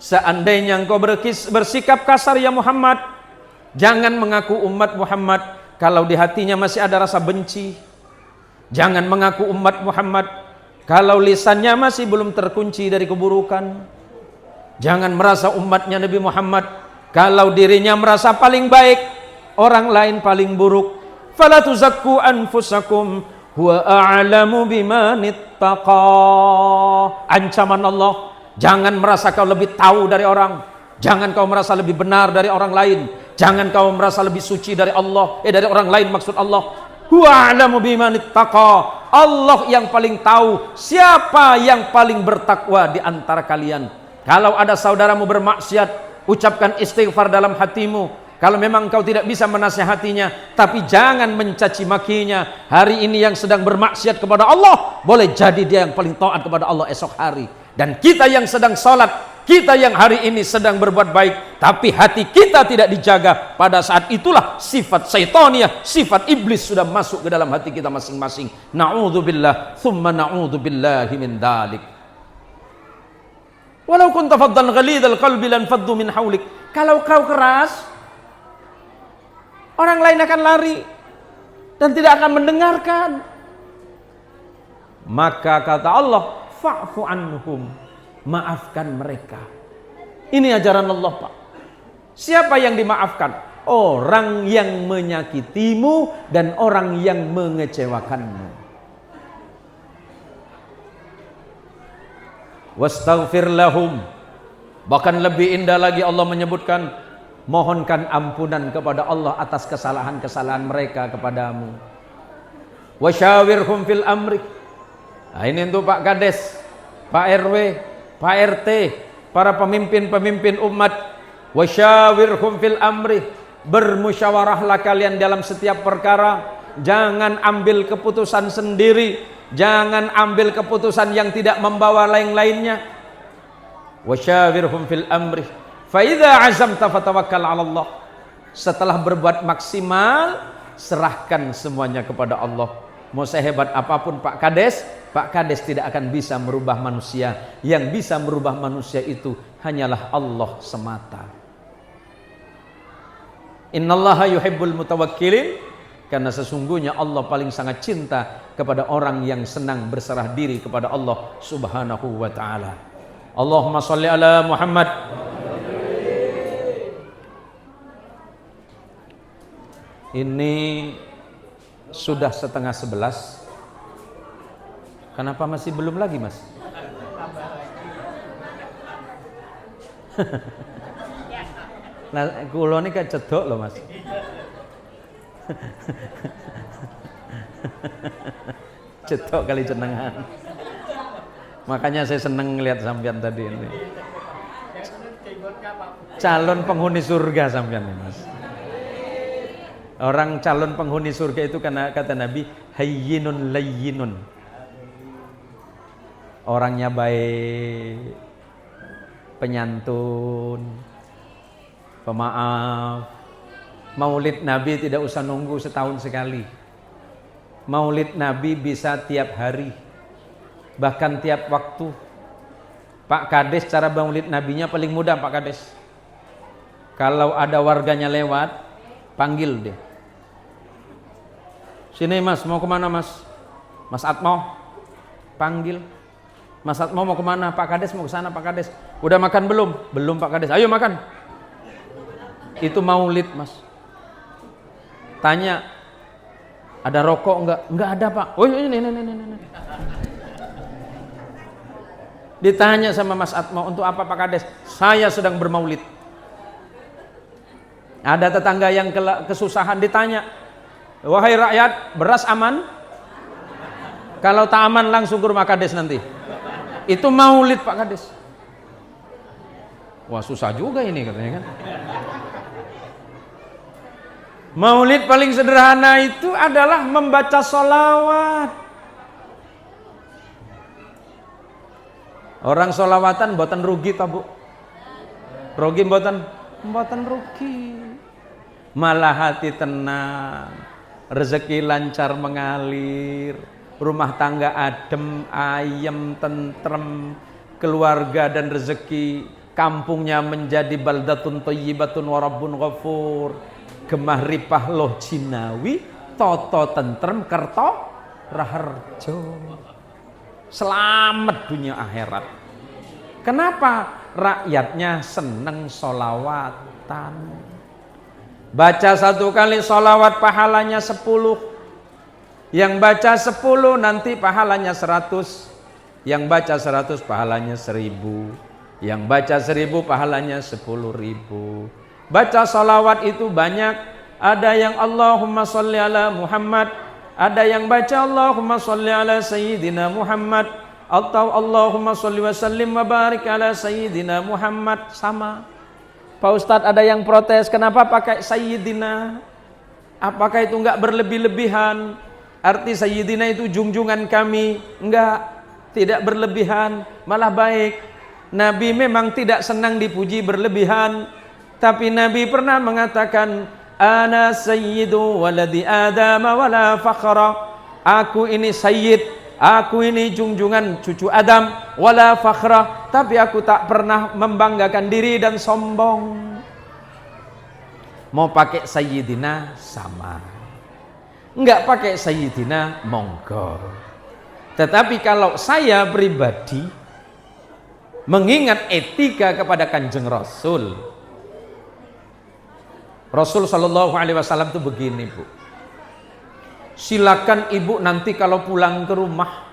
seandainya engkau bersikap kasar ya Muhammad, jangan mengaku umat Muhammad kalau di hatinya masih ada rasa benci. Jangan mengaku umat Muhammad kalau lisannya masih belum terkunci dari keburukan. Jangan merasa umatnya Nabi Muhammad kalau dirinya merasa paling baik, orang lain paling buruk. Fala tuzakku anfusakum huwa a'lamu bimanittaqa. Ancaman Allah, jangan merasa kau lebih tahu dari orang. Jangan kau merasa lebih benar dari orang lain. Jangan kau merasa lebih suci dari Allah, dari orang lain maksud Allah. Huwa a'lamu bimanittaqa. Allah yang paling tahu siapa yang paling bertakwa di antara kalian. Kalau ada saudaramu bermaksiat, ucapkan istighfar dalam hatimu. Kalau memang kau tidak bisa menasihatinya, tapi jangan mencaci makinya. Hari ini yang sedang bermaksiat kepada Allah, boleh jadi dia yang paling taat kepada Allah esok hari. Dan kita yang sedang sholat, kita yang hari ini sedang berbuat baik, tapi hati kita tidak dijaga, pada saat itulah sifat syaitaniyah, sifat iblis sudah masuk ke dalam hati kita masing-masing. Na'udzubillah, thumma na'udzubillahi min dalik. Walau kunta faddan ghalidhal qalbi lan faddu min haulik. Kalau kau keras, orang lain akan lari dan tidak akan mendengarkan. Maka kata Allah, fa'fu anhum, maafkan mereka. Ini ajaran Allah, Pak. Siapa yang dimaafkan? Orang yang menyakitimu dan orang yang mengecewakanmu. Wastaghfir lahum. Bahkan lebih indah lagi Allah menyebutkan, mohonkan ampunan kepada Allah atas kesalahan-kesalahan mereka kepadamu. Wasyawirhum fil amri. Nah, ini untuk Pak Kades, Pak RW, Pak RT, para pemimpin-pemimpin umat. Wasyawirhum fil amri. Bermusyawarahlah kalian dalam setiap perkara. Jangan ambil keputusan sendiri. Jangan ambil keputusan yang tidak membawa lain-lainnya. Wasyawirhum fil amri. Fa idza azamta fatawakkal 'ala Allah. Setelah berbuat maksimal, serahkan semuanya kepada Allah. Mau sehebat apapun Pak Kades tidak akan bisa merubah manusia. Yang bisa merubah manusia itu hanyalah Allah semata. Innallaha yuhibbul mutawakkilin, karena sesungguhnya Allah paling sangat cinta kepada orang yang senang berserah diri kepada Allah Subhanahu wa taala. Allahumma shalli ala Muhammad. Ini sudah 10:30. Kenapa masih belum lagi, Mas? Nah, kula ini kayak cedok loh, Mas. Cedok kali jenengan. Makanya saya seneng ngelihat sampean tadi ini. Calon penghuni surga sampean nih, Mas. Orang calon penghuni surga itu karena kata Nabi hayyinun layyinun. Orangnya baik, penyantun, pemaaf. Maulid Nabi tidak usah nunggu setahun sekali. Maulid Nabi bisa tiap hari, bahkan tiap waktu. Pak Kades cara maulid Nabinya paling mudah Pak Kades. Kalau ada warganya lewat, panggil deh. Sini Mas, mau kemana Mas? Mas Atmo, panggil. Mas Atmo mau kemana? Pak Kades mau ke sana Pak Kades. Udah makan belum? Belum Pak Kades. Ayo makan. Itu maulid Mas. Tanya, ada rokok enggak? Enggak ada Pak. Oh ini. Ditanya sama Mas Atmo, untuk apa Pak Kades? Saya sedang bermaulid. Ada tetangga yang kesusahan, ditanya, wahai rakyat, beras aman? Kalau tak aman langsung ke rumah Kades nanti. Itu maulid Pak Kades. Wah susah juga ini katanya kan. Maulid paling sederhana itu adalah membaca sholawat. Orang sholawatan mboten rugi ta Bu? Rugi mboten rugi. Malah hati tenang, rezeki lancar mengalir, rumah tangga adem, ayem, tentrem, keluarga dan rezeki, kampungnya menjadi baldatun thayyibatun wa rabbun ghafur. Gemah ripah loh Cinawi, toto tentrem kerto raharjo. Selamat dunia akhirat. Kenapa? Rakyatnya seneng sholawatan. Baca 1 kali sholawat pahalanya 10. Yang baca 10 nanti pahalanya 100. Yang baca 100 pahalanya 1000. Yang baca 1000 pahalanya 10.000. Baca sholawat itu banyak. Ada yang Allahumma sholli ala Muhammad, ada yang baca Allahumma sholli ala Sayyidina Muhammad, atau Allahumma sholli wa sallim wa barik ala Sayyidina Muhammad. Sama Pak Ustadz ada yang protes, kenapa pakai Sayyidina? Apakah itu enggak berlebih-lebihan? Arti Sayyidina itu junjungan kami. Enggak, tidak berlebihan, malah baik. Nabi memang tidak senang dipuji berlebihan, tapi Nabi pernah mengatakan, ana sayyidu waladi Adam wala fakhra. Aku ini sayyid, aku ini junjungan cucu Adam, wala fakhra, tapi aku tak pernah membanggakan diri dan sombong. Mau pakai sayyidina sama, enggak pakai sayyidina monggo. Tetapi kalau saya pribadi mengingat etika kepada Kanjeng Rasul, Rasul Shallallahu Alaihi Wasallam itu begini Bu, silakan ibu nanti kalau pulang ke rumah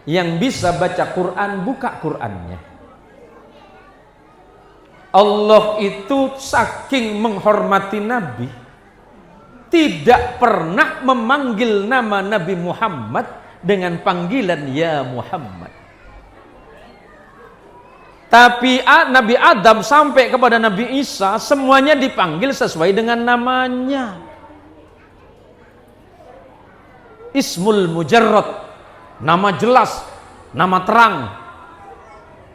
yang bisa baca Quran, buka Qurannya. Allah itu saking menghormati Nabi, tidak pernah memanggil nama Nabi Muhammad dengan panggilan ya Muhammad. Tapi Nabi Adam sampai kepada Nabi Isa semuanya dipanggil sesuai dengan namanya. Ismul mujarrad, nama jelas, nama terang.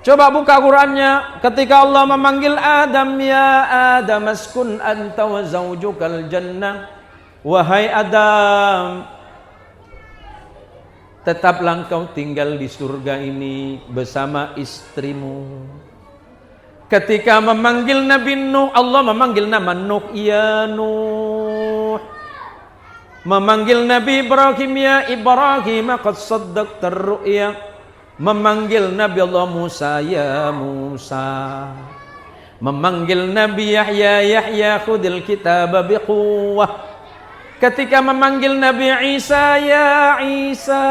Coba buka Qurannya, ketika Allah memanggil Adam, ya Adam askun anta wa zawjukal jannah. Wahai Adam, tetaplah engkau tinggal di surga ini bersama istrimu. Ketika memanggil Nabi Nuh, Allah memanggil nama Nuh, ya Nuh. Memanggil Nabi Ibrahim, ya Ibrahim qad saddaqtar ru'ya. Memanggil Nabi Allah Musa, ya Musa. Memanggil Nabi Yahya, Yahya khudil kitaba biquwwah. Ketika memanggil Nabi Isa, ya Isa.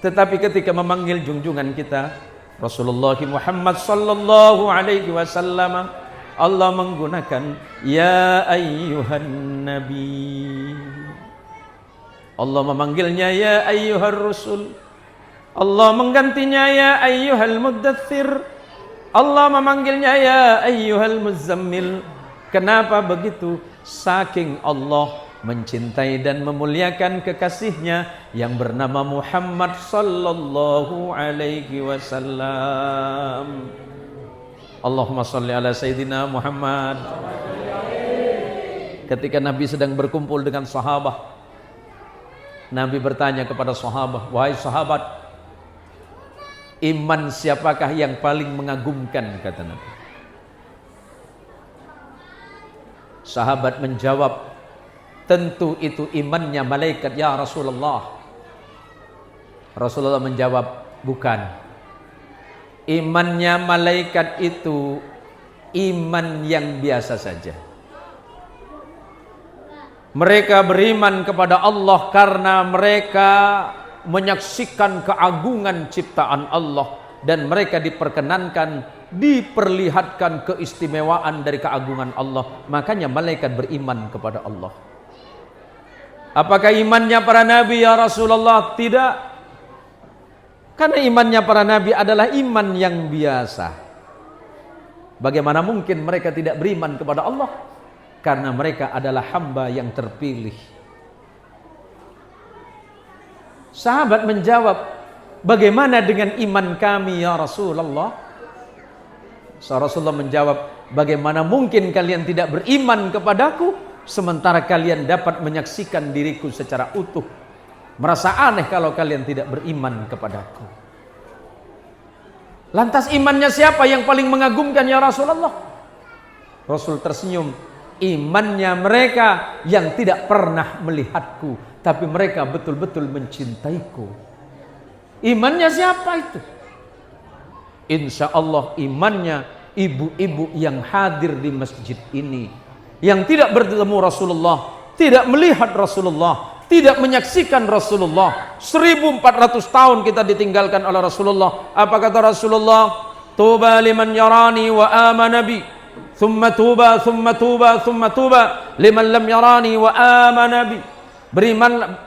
Tetapi ketika memanggil junjungan kita Rasulullah Muhammad sallallahu alaihi wasallam, Allah menggunakan ya ayyuhan nabi. Allah memanggilnya ya ayyuhar rusul. Allah menggantinya ya ayyuhal muddathir. Allah memanggilnya ya ayyuhal muzammil. Kenapa begitu? Saking Allah mencintai dan memuliakan kekasihnya yang bernama Muhammad sallallahu alaihi wasallam. Allahumma salli ala Sayyidina Muhammad. Ketika Nabi sedang berkumpul dengan sahabat, Nabi bertanya kepada sahabat, wahai sahabat, iman siapakah yang paling mengagumkan, kata Nabi. Sahabat menjawab, tentu itu imannya malaikat ya Rasulullah. Rasulullah menjawab, bukan. Imannya malaikat itu iman yang biasa saja. Mereka beriman kepada Allah karena mereka menyaksikan keagungan ciptaan Allah dan mereka diperkenankan, diperlihatkan keistimewaan dari keagungan Allah. Makanya malaikat beriman kepada Allah. Apakah imannya para nabi ya Rasulullah? Tidak. Karena imannya para nabi adalah iman yang biasa. Bagaimana mungkin mereka tidak beriman kepada Allah? Karena mereka adalah hamba yang terpilih. Sahabat menjawab, bagaimana dengan iman kami ya Rasulullah? Rasulullah menjawab, bagaimana mungkin kalian tidak beriman kepadaku sementara kalian dapat menyaksikan diriku secara utuh? Merasa aneh kalau kalian tidak beriman kepadaku. Lantas imannya siapa yang paling mengagumkan ya Rasulullah? Rasul tersenyum. Imannya mereka yang tidak pernah melihatku, tapi mereka betul-betul mencintaiku. Imannya siapa itu? Insya Allah imannya ibu-ibu yang hadir di masjid ini, yang tidak bertemu Rasulullah, tidak melihat Rasulullah, tidak menyaksikan Rasulullah. 1400 tahun kita ditinggalkan oleh Rasulullah. Apa kata Rasulullah? Tuba liman yarani wa amana bi, thumma tuba, thumma tuba, thumma tuba liman lam yarani wa amana bi.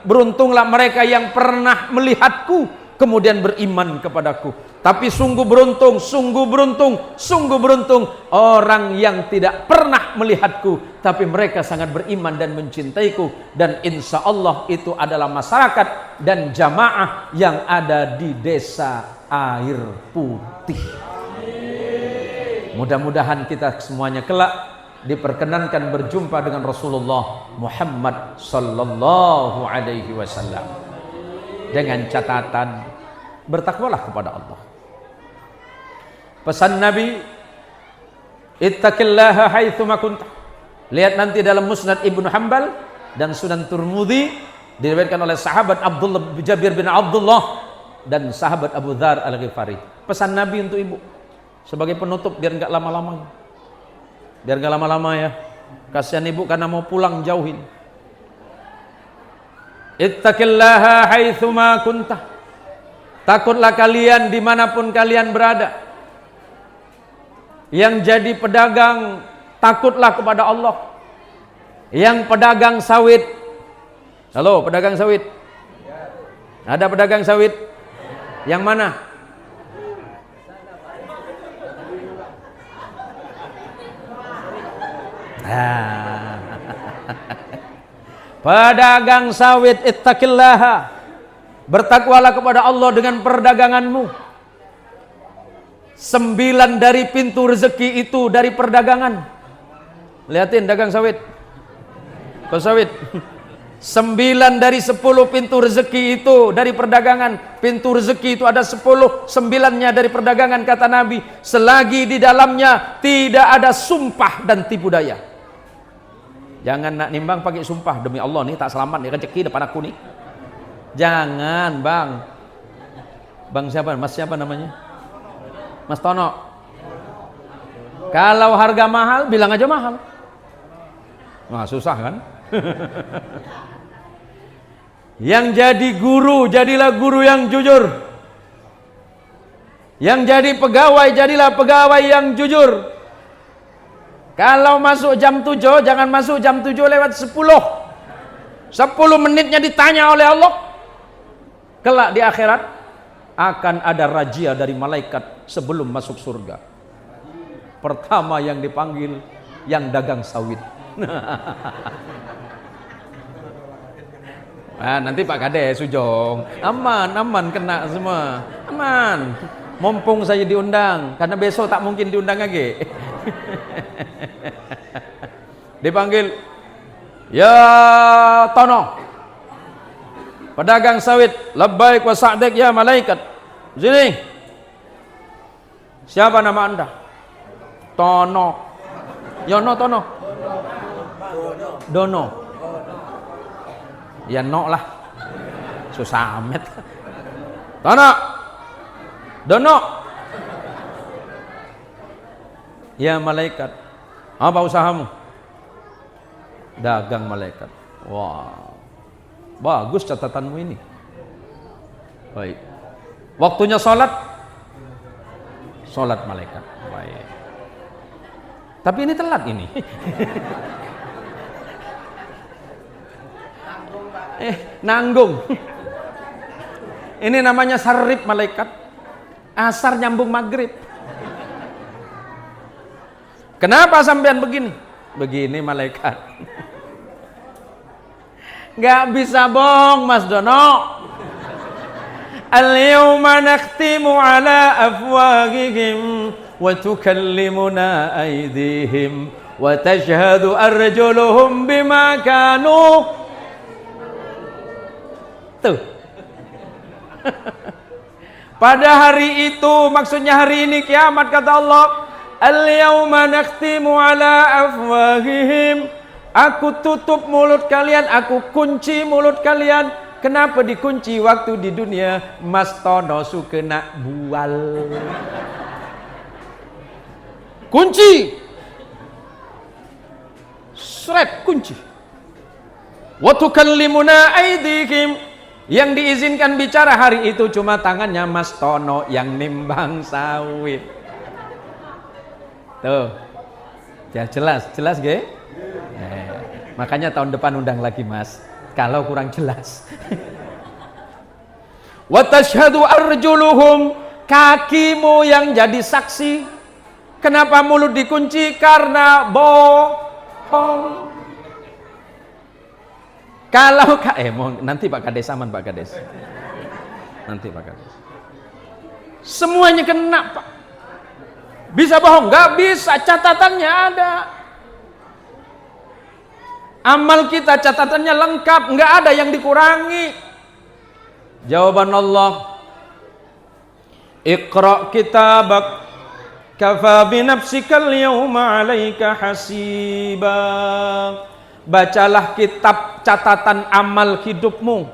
Beruntunglah mereka yang pernah melihatku kemudian beriman kepadaku. Tapi sungguh beruntung, sungguh beruntung, sungguh beruntung orang yang tidak pernah melihatku tapi mereka sangat beriman dan mencintaiku. Dan insya Allah itu adalah masyarakat dan jamaah yang ada di desa Air Putih. Mudah-mudahan kita semuanya kelak diperkenankan berjumpa dengan Rasulullah Muhammad sallallahu alaihi wasallam. Dengan catatan, bertakwalah kepada Allah. Pesan Nabi, ittaqillaha haitsuma kunta. Lihat nanti dalam Musnad Ibnu Hanbal dan Sunan Tirmidzi diriwayatkan oleh sahabat Jabir bin Abdullah dan sahabat Abu Dzar Al-Ghifari. Pesan Nabi untuk ibu sebagai penutup biar enggak lama-lama. Biar enggak lama-lama ya. Kasihan ibu karena mau pulang jauhin. Ittaqillaha haitsuma kunta. Takutlah kalian dimanapun kalian berada. Yang jadi pedagang, takutlah kepada Allah. Yang pedagang sawit, halo pedagang sawit, ada pedagang sawit? Yang mana? Pedagang sawit, ittaqillaha. Bertakwalah kepada Allah dengan perdaganganmu. 9 dari pintu rezeki itu dari perdagangan. Lihatin dagang sawit. Kau sawit. 9 dari 10 pintu rezeki itu dari perdagangan. Pintu rezeki itu ada 10, 9-nya dari perdagangan, kata Nabi. Selagi di dalamnya tidak ada sumpah dan tipu daya. Jangan nak nimbang pakai sumpah, demi Allah nih tak selamat nih rezeki depan aku nih. Jangan bang. Bang siapa? Mas siapa namanya? Mas Tono. Kalau harga mahal bilang aja mahal. Nah susah kan? Yang jadi guru, jadilah guru yang jujur. Yang jadi pegawai, jadilah pegawai yang jujur. Kalau masuk jam 7, jangan masuk jam 7 lewat 10. 10 menitnya ditanya oleh Allah. Kelak di akhirat akan ada razia dari malaikat sebelum masuk surga. Pertama yang dipanggil yang dagang sawit. Nah, nanti Pak Kades Sujong aman kena semua, aman. Mumpung saya diundang, karena besok tak mungkin diundang lagi. Dipanggil, ya Tono, pedagang sawit, labbaik wa sa'dik ya malaikat. Sini. Siapa nama Anda? Tono. Yono Tono. Dono. Ya no lah. Susah amat. Tono. Dono. Ya malaikat. Apa usahamu? Dagang malaikat. Wah. Bagus catatanmu ini. Baik. Waktunya sholat. Sholat malaikat. Baik. Tapi ini telat ini. Nanggung. Ini namanya sarrif malaikat. Asar nyambung maghrib. Kenapa sampean begini? Begini malaikat. Nggak bisa bohong Mas Dono. Al-yawma nakhtimu ala afwahihim wa tukallimuna aydihim wa tashhadu arjuluhum bima kanu. Tuh. Pada hari itu, maksudnya hari ini kiamat, kata Allah, al-yawma nakhtimu ala afwahihim. Aku tutup mulut kalian, aku kunci mulut kalian. Kenapa dikunci? Waktu di dunia Mas Tono suka nak bual. Kunci. Sret kunci. Wa tukallimuna aydihim. Yang diizinkan bicara hari itu cuma tangannya Mas Tono yang nimbang sawit. Tuh. Ya jelas gak? Makanya tahun depan undang lagi Mas. Kalau kurang jelas. Wa tashhadu arjuluhum, kakimu yang jadi saksi. Kenapa mulut dikunci? Karena bohong. Kalau nanti Pak Kades aman Pak Kades. Nanti Pak Kades. Semuanya kena Pak. Bisa bohong? Nggak bisa, catatannya ada. Amal kita catatannya lengkap, nggak ada yang dikurangi. Jawaban Allah, Iqra kitabak kafa binafsikal yawma 'alaika hasiba. Bacalah kitab catatan amal hidupmu.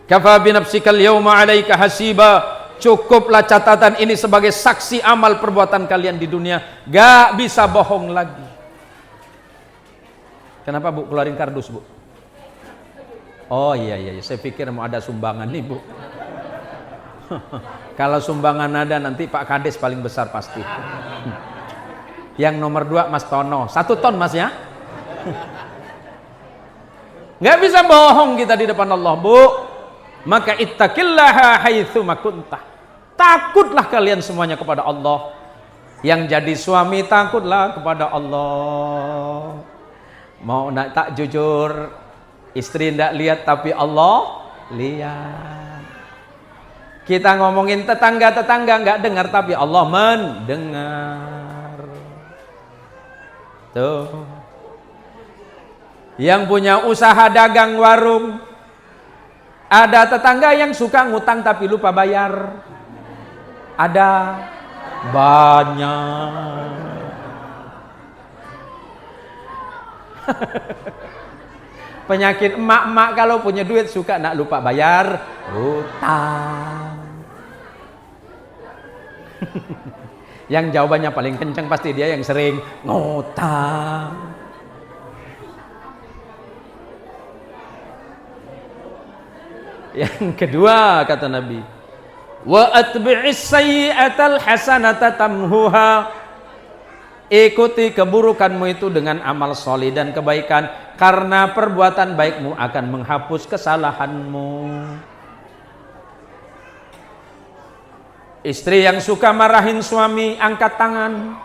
Kafa binafsikal yawma 'alaika hasiba. Cukuplah catatan ini sebagai saksi amal perbuatan kalian di dunia. Gak bisa bohong lagi. Kenapa Bu keluarin kardus Bu? Oh iya, saya pikir mau ada sumbangan nih Bu. Kalau sumbangan ada nanti Pak Kades paling besar pasti. Yang nomor 2 Mas Tono, 1 ton Mas ya. Nggak bisa bohong kita di depan Allah Bu. Maka ittaqillaha haitsu makunta. Takutlah kalian semuanya kepada Allah. Yang jadi suami takutlah kepada Allah. Mau tak jujur, istri tidak lihat tapi Allah lihat. Kita ngomongin tetangga-tetangga nggak dengar, tapi Allah mendengar. Tuh. Yang punya usaha dagang warung, ada tetangga yang suka ngutang tapi lupa bayar. Ada banyak. Penyakit emak-emak kalau punya duit suka nak lupa bayar utang. Yang jawabannya paling kencang pasti dia yang sering ngutang. Yang kedua kata Nabi, wa atbi'is sayyi'atal hasanata tamhuha. Ikuti keburukanmu itu dengan amal soleh dan kebaikan, karena perbuatan baikmu akan menghapus kesalahanmu. Istri yang suka marahin suami, angkat tangan.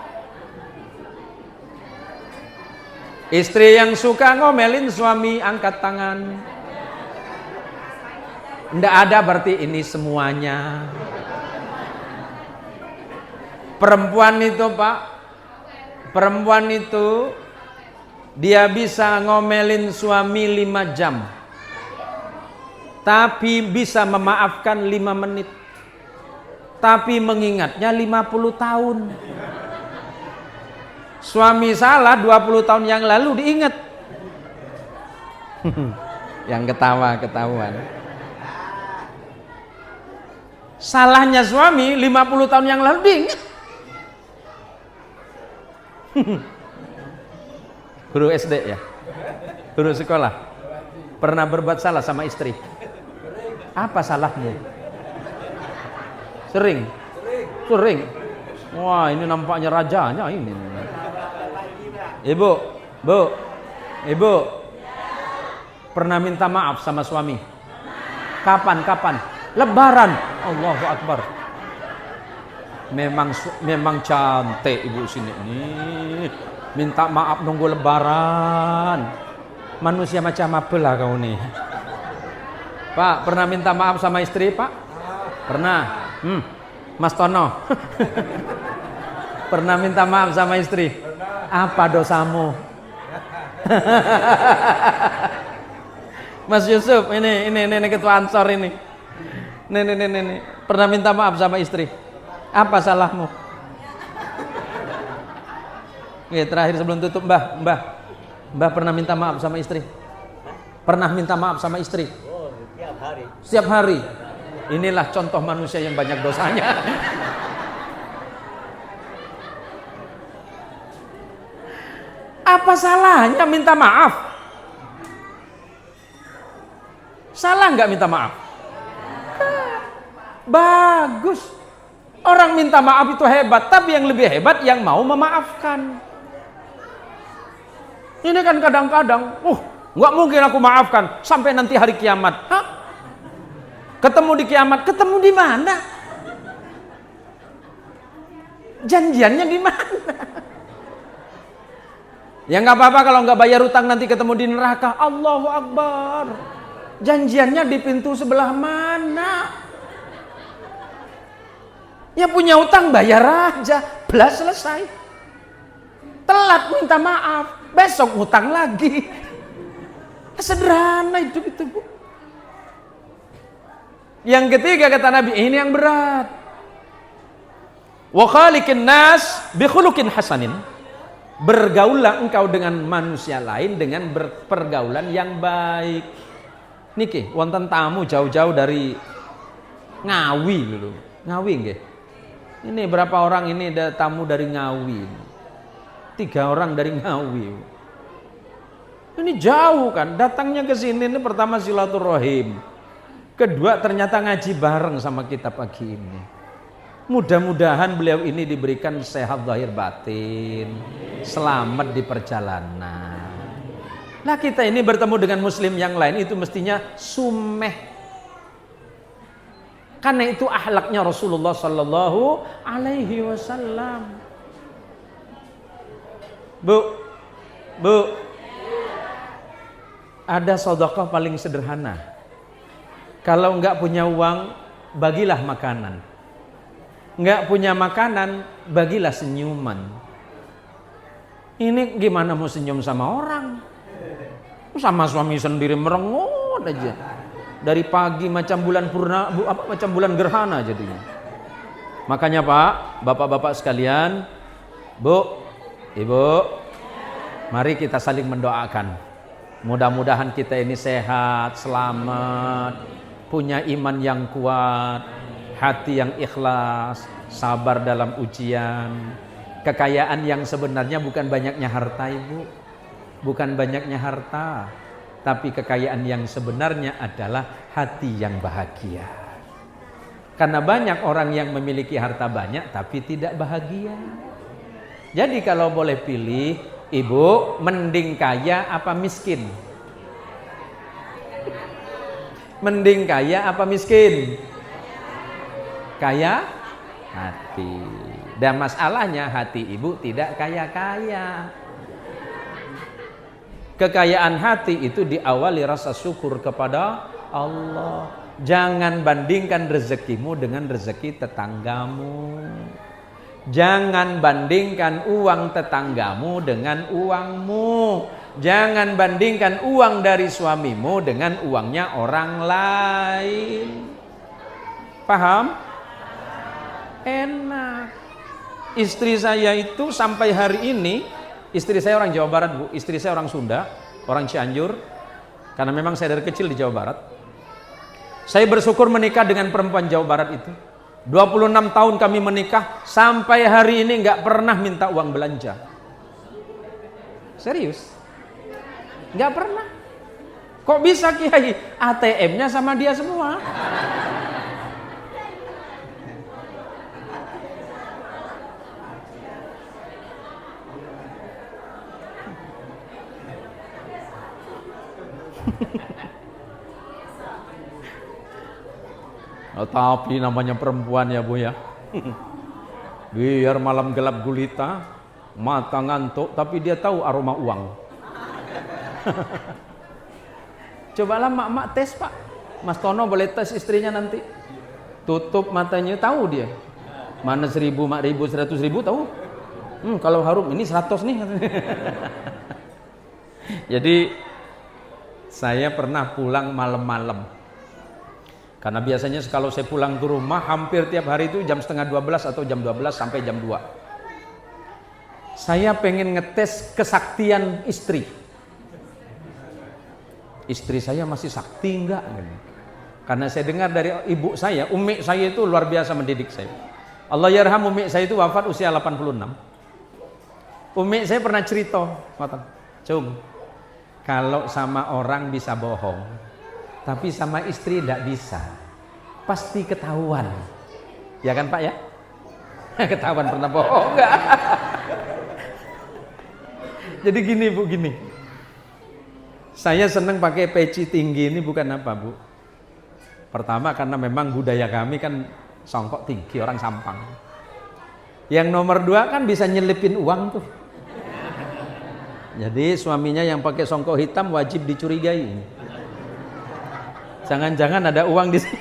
Istri yang suka ngomelin suami, angkat tangan. Nggak ada berarti ini semuanya. Perempuan itu Pak, perempuan itu dia bisa ngomelin suami 5 jam, tapi bisa memaafkan 5 menit, tapi mengingatnya 50 tahun. Suami salah 20 tahun yang lalu diingat. Yang ketawa-ketahuan. Salahnya suami 50 tahun yang lalu diingat. Guru SD ya, guru sekolah, pernah berbuat salah sama istri? Apa salahmu? Sering. Wah, ini nampaknya rajanya ini. Ibu, pernah minta maaf sama suami? Kapan? Lebaran. Allahu Akbar. Memang cantik ibu sini nih. Minta maaf nunggu lebaran. Manusia macam apa lah kau nih? Pak, pernah minta maaf sama istri, Pak? Pernah. Mas Tono. Pernah minta maaf sama istri? Apa dosamu? Mas Yusuf, ini ketua Ansor ini. Nih. Pernah minta maaf sama istri? Apa salahmu? Oke, terakhir sebelum tutup, Mbah pernah minta maaf sama istri? Pernah minta maaf sama istri? Oh, setiap hari. Inilah contoh manusia yang banyak dosanya. Apa salahnya minta maaf? Salah nggak minta maaf? Bagus. Orang minta maaf itu hebat, tapi yang lebih hebat yang mau memaafkan. Ini kan kadang-kadang, nggak mungkin aku maafkan sampai nanti hari kiamat. Hah? Ketemu di kiamat, ketemu di mana? Janjiannya di mana? Ya nggak apa-apa kalau nggak bayar utang nanti ketemu di neraka. Allahu Akbar. Janjiannya di pintu sebelah mana? Ya punya utang bayar aja, belas selesai. Telat minta maaf, besok utang lagi. Sederhana itu Bu. Yang ketiga kata Nabi, ini yang berat. Wa khaliqin nas bi khuluqin hasanin. Bergaulah engkau dengan manusia lain dengan pergaulan yang baik. Niki wonten tamu jauh-jauh dari Ngawi dulu. Ngawi nggih. Ini berapa orang ini ada tamu dari Ngawi. 3 orang dari Ngawi. Ini jauh kan, datangnya ke sini ini pertama silaturahim. Kedua ternyata ngaji bareng sama kita pagi ini. Mudah-mudahan beliau ini diberikan sehat zahir batin, selamat di perjalanan. Nah kita ini bertemu dengan muslim yang lain itu mestinya sumeh. Karena itu akhlaknya Rasulullah Sallallahu Alaihi Wasallam. Bu, ada sedekah paling sederhana. Kalau enggak punya uang, bagilah makanan. Nggak punya makanan, bagilah senyuman. Ini gimana mau senyum sama orang? Sama suami sendiri merengut aja. Dari pagi macam bulan macam bulan gerhana jadinya. Makanya Pak, bapak-bapak sekalian, Bu, Ibu, mari kita saling mendoakan. Mudah-mudahan kita ini sehat, selamat, punya iman yang kuat, hati yang ikhlas, sabar dalam ujian. Kekayaan yang sebenarnya bukan banyaknya harta, Ibu. Bukan banyaknya harta, tapi kekayaan yang sebenarnya adalah hati yang bahagia. Karena banyak orang yang memiliki harta banyak tapi tidak bahagia. Jadi kalau boleh pilih, Ibu, mending kaya apa miskin? Mending kaya apa miskin? Kaya hati. Dan masalahnya hati Ibu tidak kaya-kaya. Kekayaan hati itu diawali rasa syukur kepada Allah. Jangan bandingkan rezekimu dengan rezeki tetanggamu. Jangan bandingkan uang tetanggamu dengan uangmu. Jangan bandingkan uang dari suamimu dengan uangnya orang lain. Paham? Enak. Istri saya itu sampai hari ini, istri saya orang Jawa Barat, Bu. Istri saya orang Sunda, orang Cianjur. Karena memang saya dari kecil di Jawa Barat. Saya bersyukur menikah dengan perempuan Jawa Barat itu. 26 tahun kami menikah, sampai hari ini nggak pernah minta uang belanja. Serius? Nggak pernah. Kok bisa Kiai? ATM-nya sama dia semua. Oh, tapi namanya perempuan ya Bu ya. Biar malam gelap gulita, mata ngantuk, tapi dia tahu aroma uang. Cobalah mak-mak tes Pak. Mas Tono boleh tes istrinya nanti. Tutup matanya, tahu dia. Mana 1000, mak 1000, 100.000 tahu. Kalau harum ini 100 nih. Jadi saya pernah pulang malam-malam. Karena biasanya kalau saya pulang ke rumah hampir tiap hari itu jam setengah 12 atau jam 12 sampai jam 2. Saya pengen ngetes kesaktian istri. Istri saya masih sakti enggak? Karena saya dengar dari ibu saya, umi saya itu luar biasa mendidik saya. Allah yarham, umi saya itu wafat usia 86. Umi saya pernah cerita, Cung, kalau sama orang bisa bohong, tapi sama istri tidak bisa, pasti ketahuan. Ya kan Pak ya? Ketahuan pernah bohong enggak? Jadi gini Bu, gini. Saya senang pakai peci tinggi ini bukan apa Bu. Pertama karena memang budaya kami kan songkok tinggi, orang Sampang. Yang nomor 2 kan bisa nyelipin uang tuh. Jadi suaminya yang pakai songkok hitam wajib dicurigai. Jangan-jangan ada uang di sini.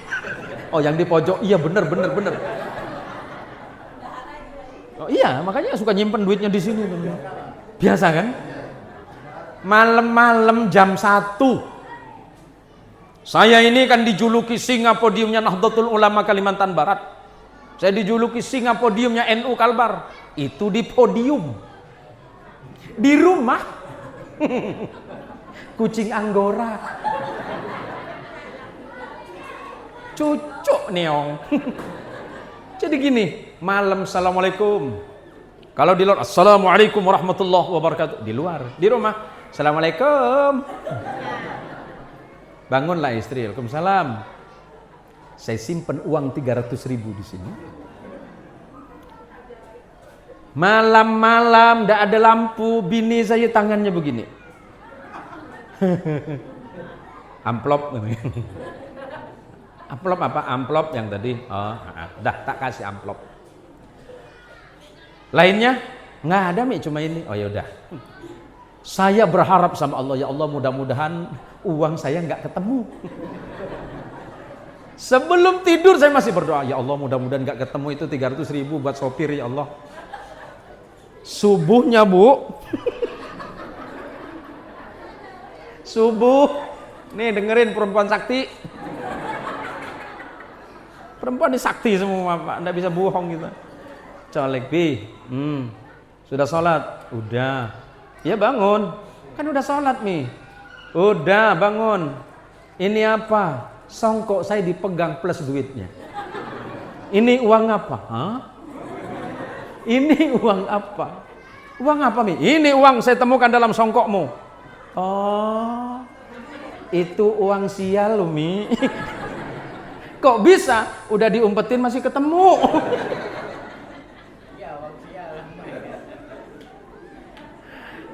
Oh, yang di pojok. Iya, bener. Oh iya, makanya suka nyimpen duitnya di sini. Biasa kan? Malam-malam jam 1. Saya ini kan dijuluki singa podiumnya Nahdlatul Ulama Kalimantan Barat. Saya dijuluki singa podiumnya NU Kalbar. Itu di podium. Di rumah kucing Anggora. Cucuk neong. Jadi gini, malam assalamualaikum. Kalau di luar assalamualaikum warahmatullahi wabarakatuh. Di luar, di rumah assalamualaikum. Bangunlah istri, waalaikumsalam. Saya simpen uang 300.000 di sini. Malam-malam tidak ada lampu, bini saya tangannya begini. Amplop. Amplop apa? Amplop yang tadi. Oh, dah tak kasih amplop. Lainnya nggak ada Mi, cuma ini. Oh yaudah. Saya berharap sama Allah, ya Allah mudah-mudahan uang saya nggak ketemu. Sebelum tidur saya masih berdoa, ya Allah mudah-mudahan nggak ketemu itu 300.000 buat sopir ya Allah. Subuhnya Bu, subuh, nih dengerin perempuan sakti. Perempuan ini sakti semua Pak, nggak bisa bohong gitu. Colek Bi, sudah sholat? Udah. Ya bangun, kan udah sholat Mi. Udah bangun. Ini apa? Songkok saya dipegang plus duitnya. Ini uang apa? Hah? Ini uang apa? Uang apa Mi? Ini uang saya temukan dalam songkokmu. Oh, itu uang sial loh Mi. Kok bisa? Udah diumpetin masih ketemu.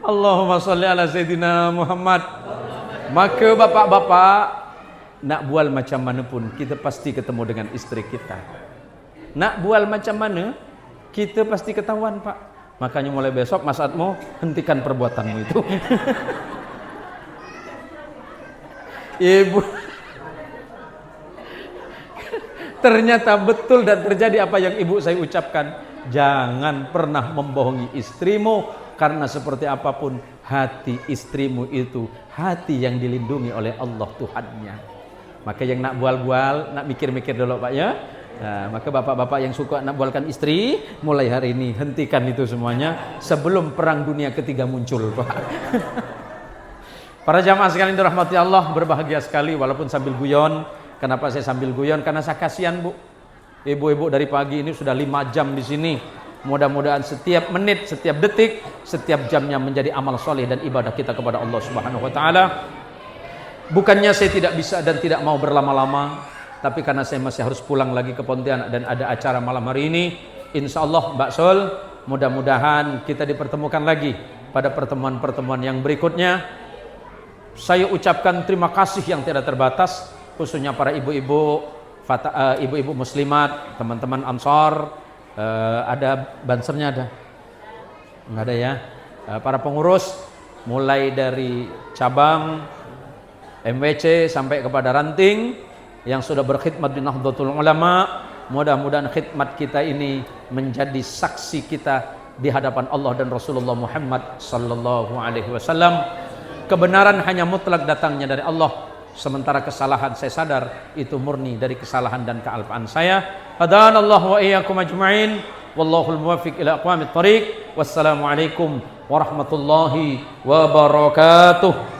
Allahumma sholli ala Sayyidina Muhammad. Maka bapak-bapak, nak bual macam mana pun kita pasti ketemu dengan istri kita. Nak bual macam mana kita pasti ketahuan Pak. Makanya mulai besok Mas Atmo hentikan perbuatanmu itu. Ibu, ternyata betul dan terjadi apa yang ibu saya ucapkan. Jangan pernah membohongi istrimu, karena seperti apapun hati istrimu itu hati yang dilindungi oleh Allah Tuhannya. Maka yang nak bual-bual, nak mikir-mikir dulu Pak ya. Nah, maka bapak-bapak yang suka nak bualkan istri, mulai hari ini hentikan itu semuanya sebelum perang dunia ketiga muncul Pak. Para jamaah sekalian dirahmati Allah, berbahagia sekali walaupun sambil guyon. Kenapa saya sambil guyon? Karena saya kasihan Bu. Ibu-ibu dari pagi ini sudah 5 jam di sini. Mudah-mudahan setiap menit, setiap detik, setiap jamnya menjadi amal soleh dan ibadah kita kepada Allah Subhanahu wa taala. Bukannya saya tidak bisa dan tidak mau berlama-lama, tapi karena saya masih harus pulang lagi ke Pontianak dan ada acara malam hari ini. Insya Allah Mbak Sol, mudah-mudahan kita dipertemukan lagi pada pertemuan-pertemuan yang berikutnya. Saya ucapkan terima kasih yang tidak terbatas, khususnya para ibu-ibu, ibu-ibu muslimat, teman-teman Ansor. Ada bansernya ada? Enggak ada ya. Para pengurus, mulai dari cabang MWC sampai kepada ranting yang sudah berkhidmat di Nahdlatul Ulama. Mudah-mudahan khidmat kita ini menjadi saksi kita di hadapan Allah dan Rasulullah Muhammad sallallahu alaihi wasallam. Kebenaran hanya mutlak datangnya dari Allah, sementara kesalahan saya sadar itu murni dari kesalahan dan kealpaan saya. Hadanallahu wa iyyakum ajma'in. Wallahul muwaffiq ila aqwamit thariq. Wassalamualaikum warahmatullahi wabarakatuh.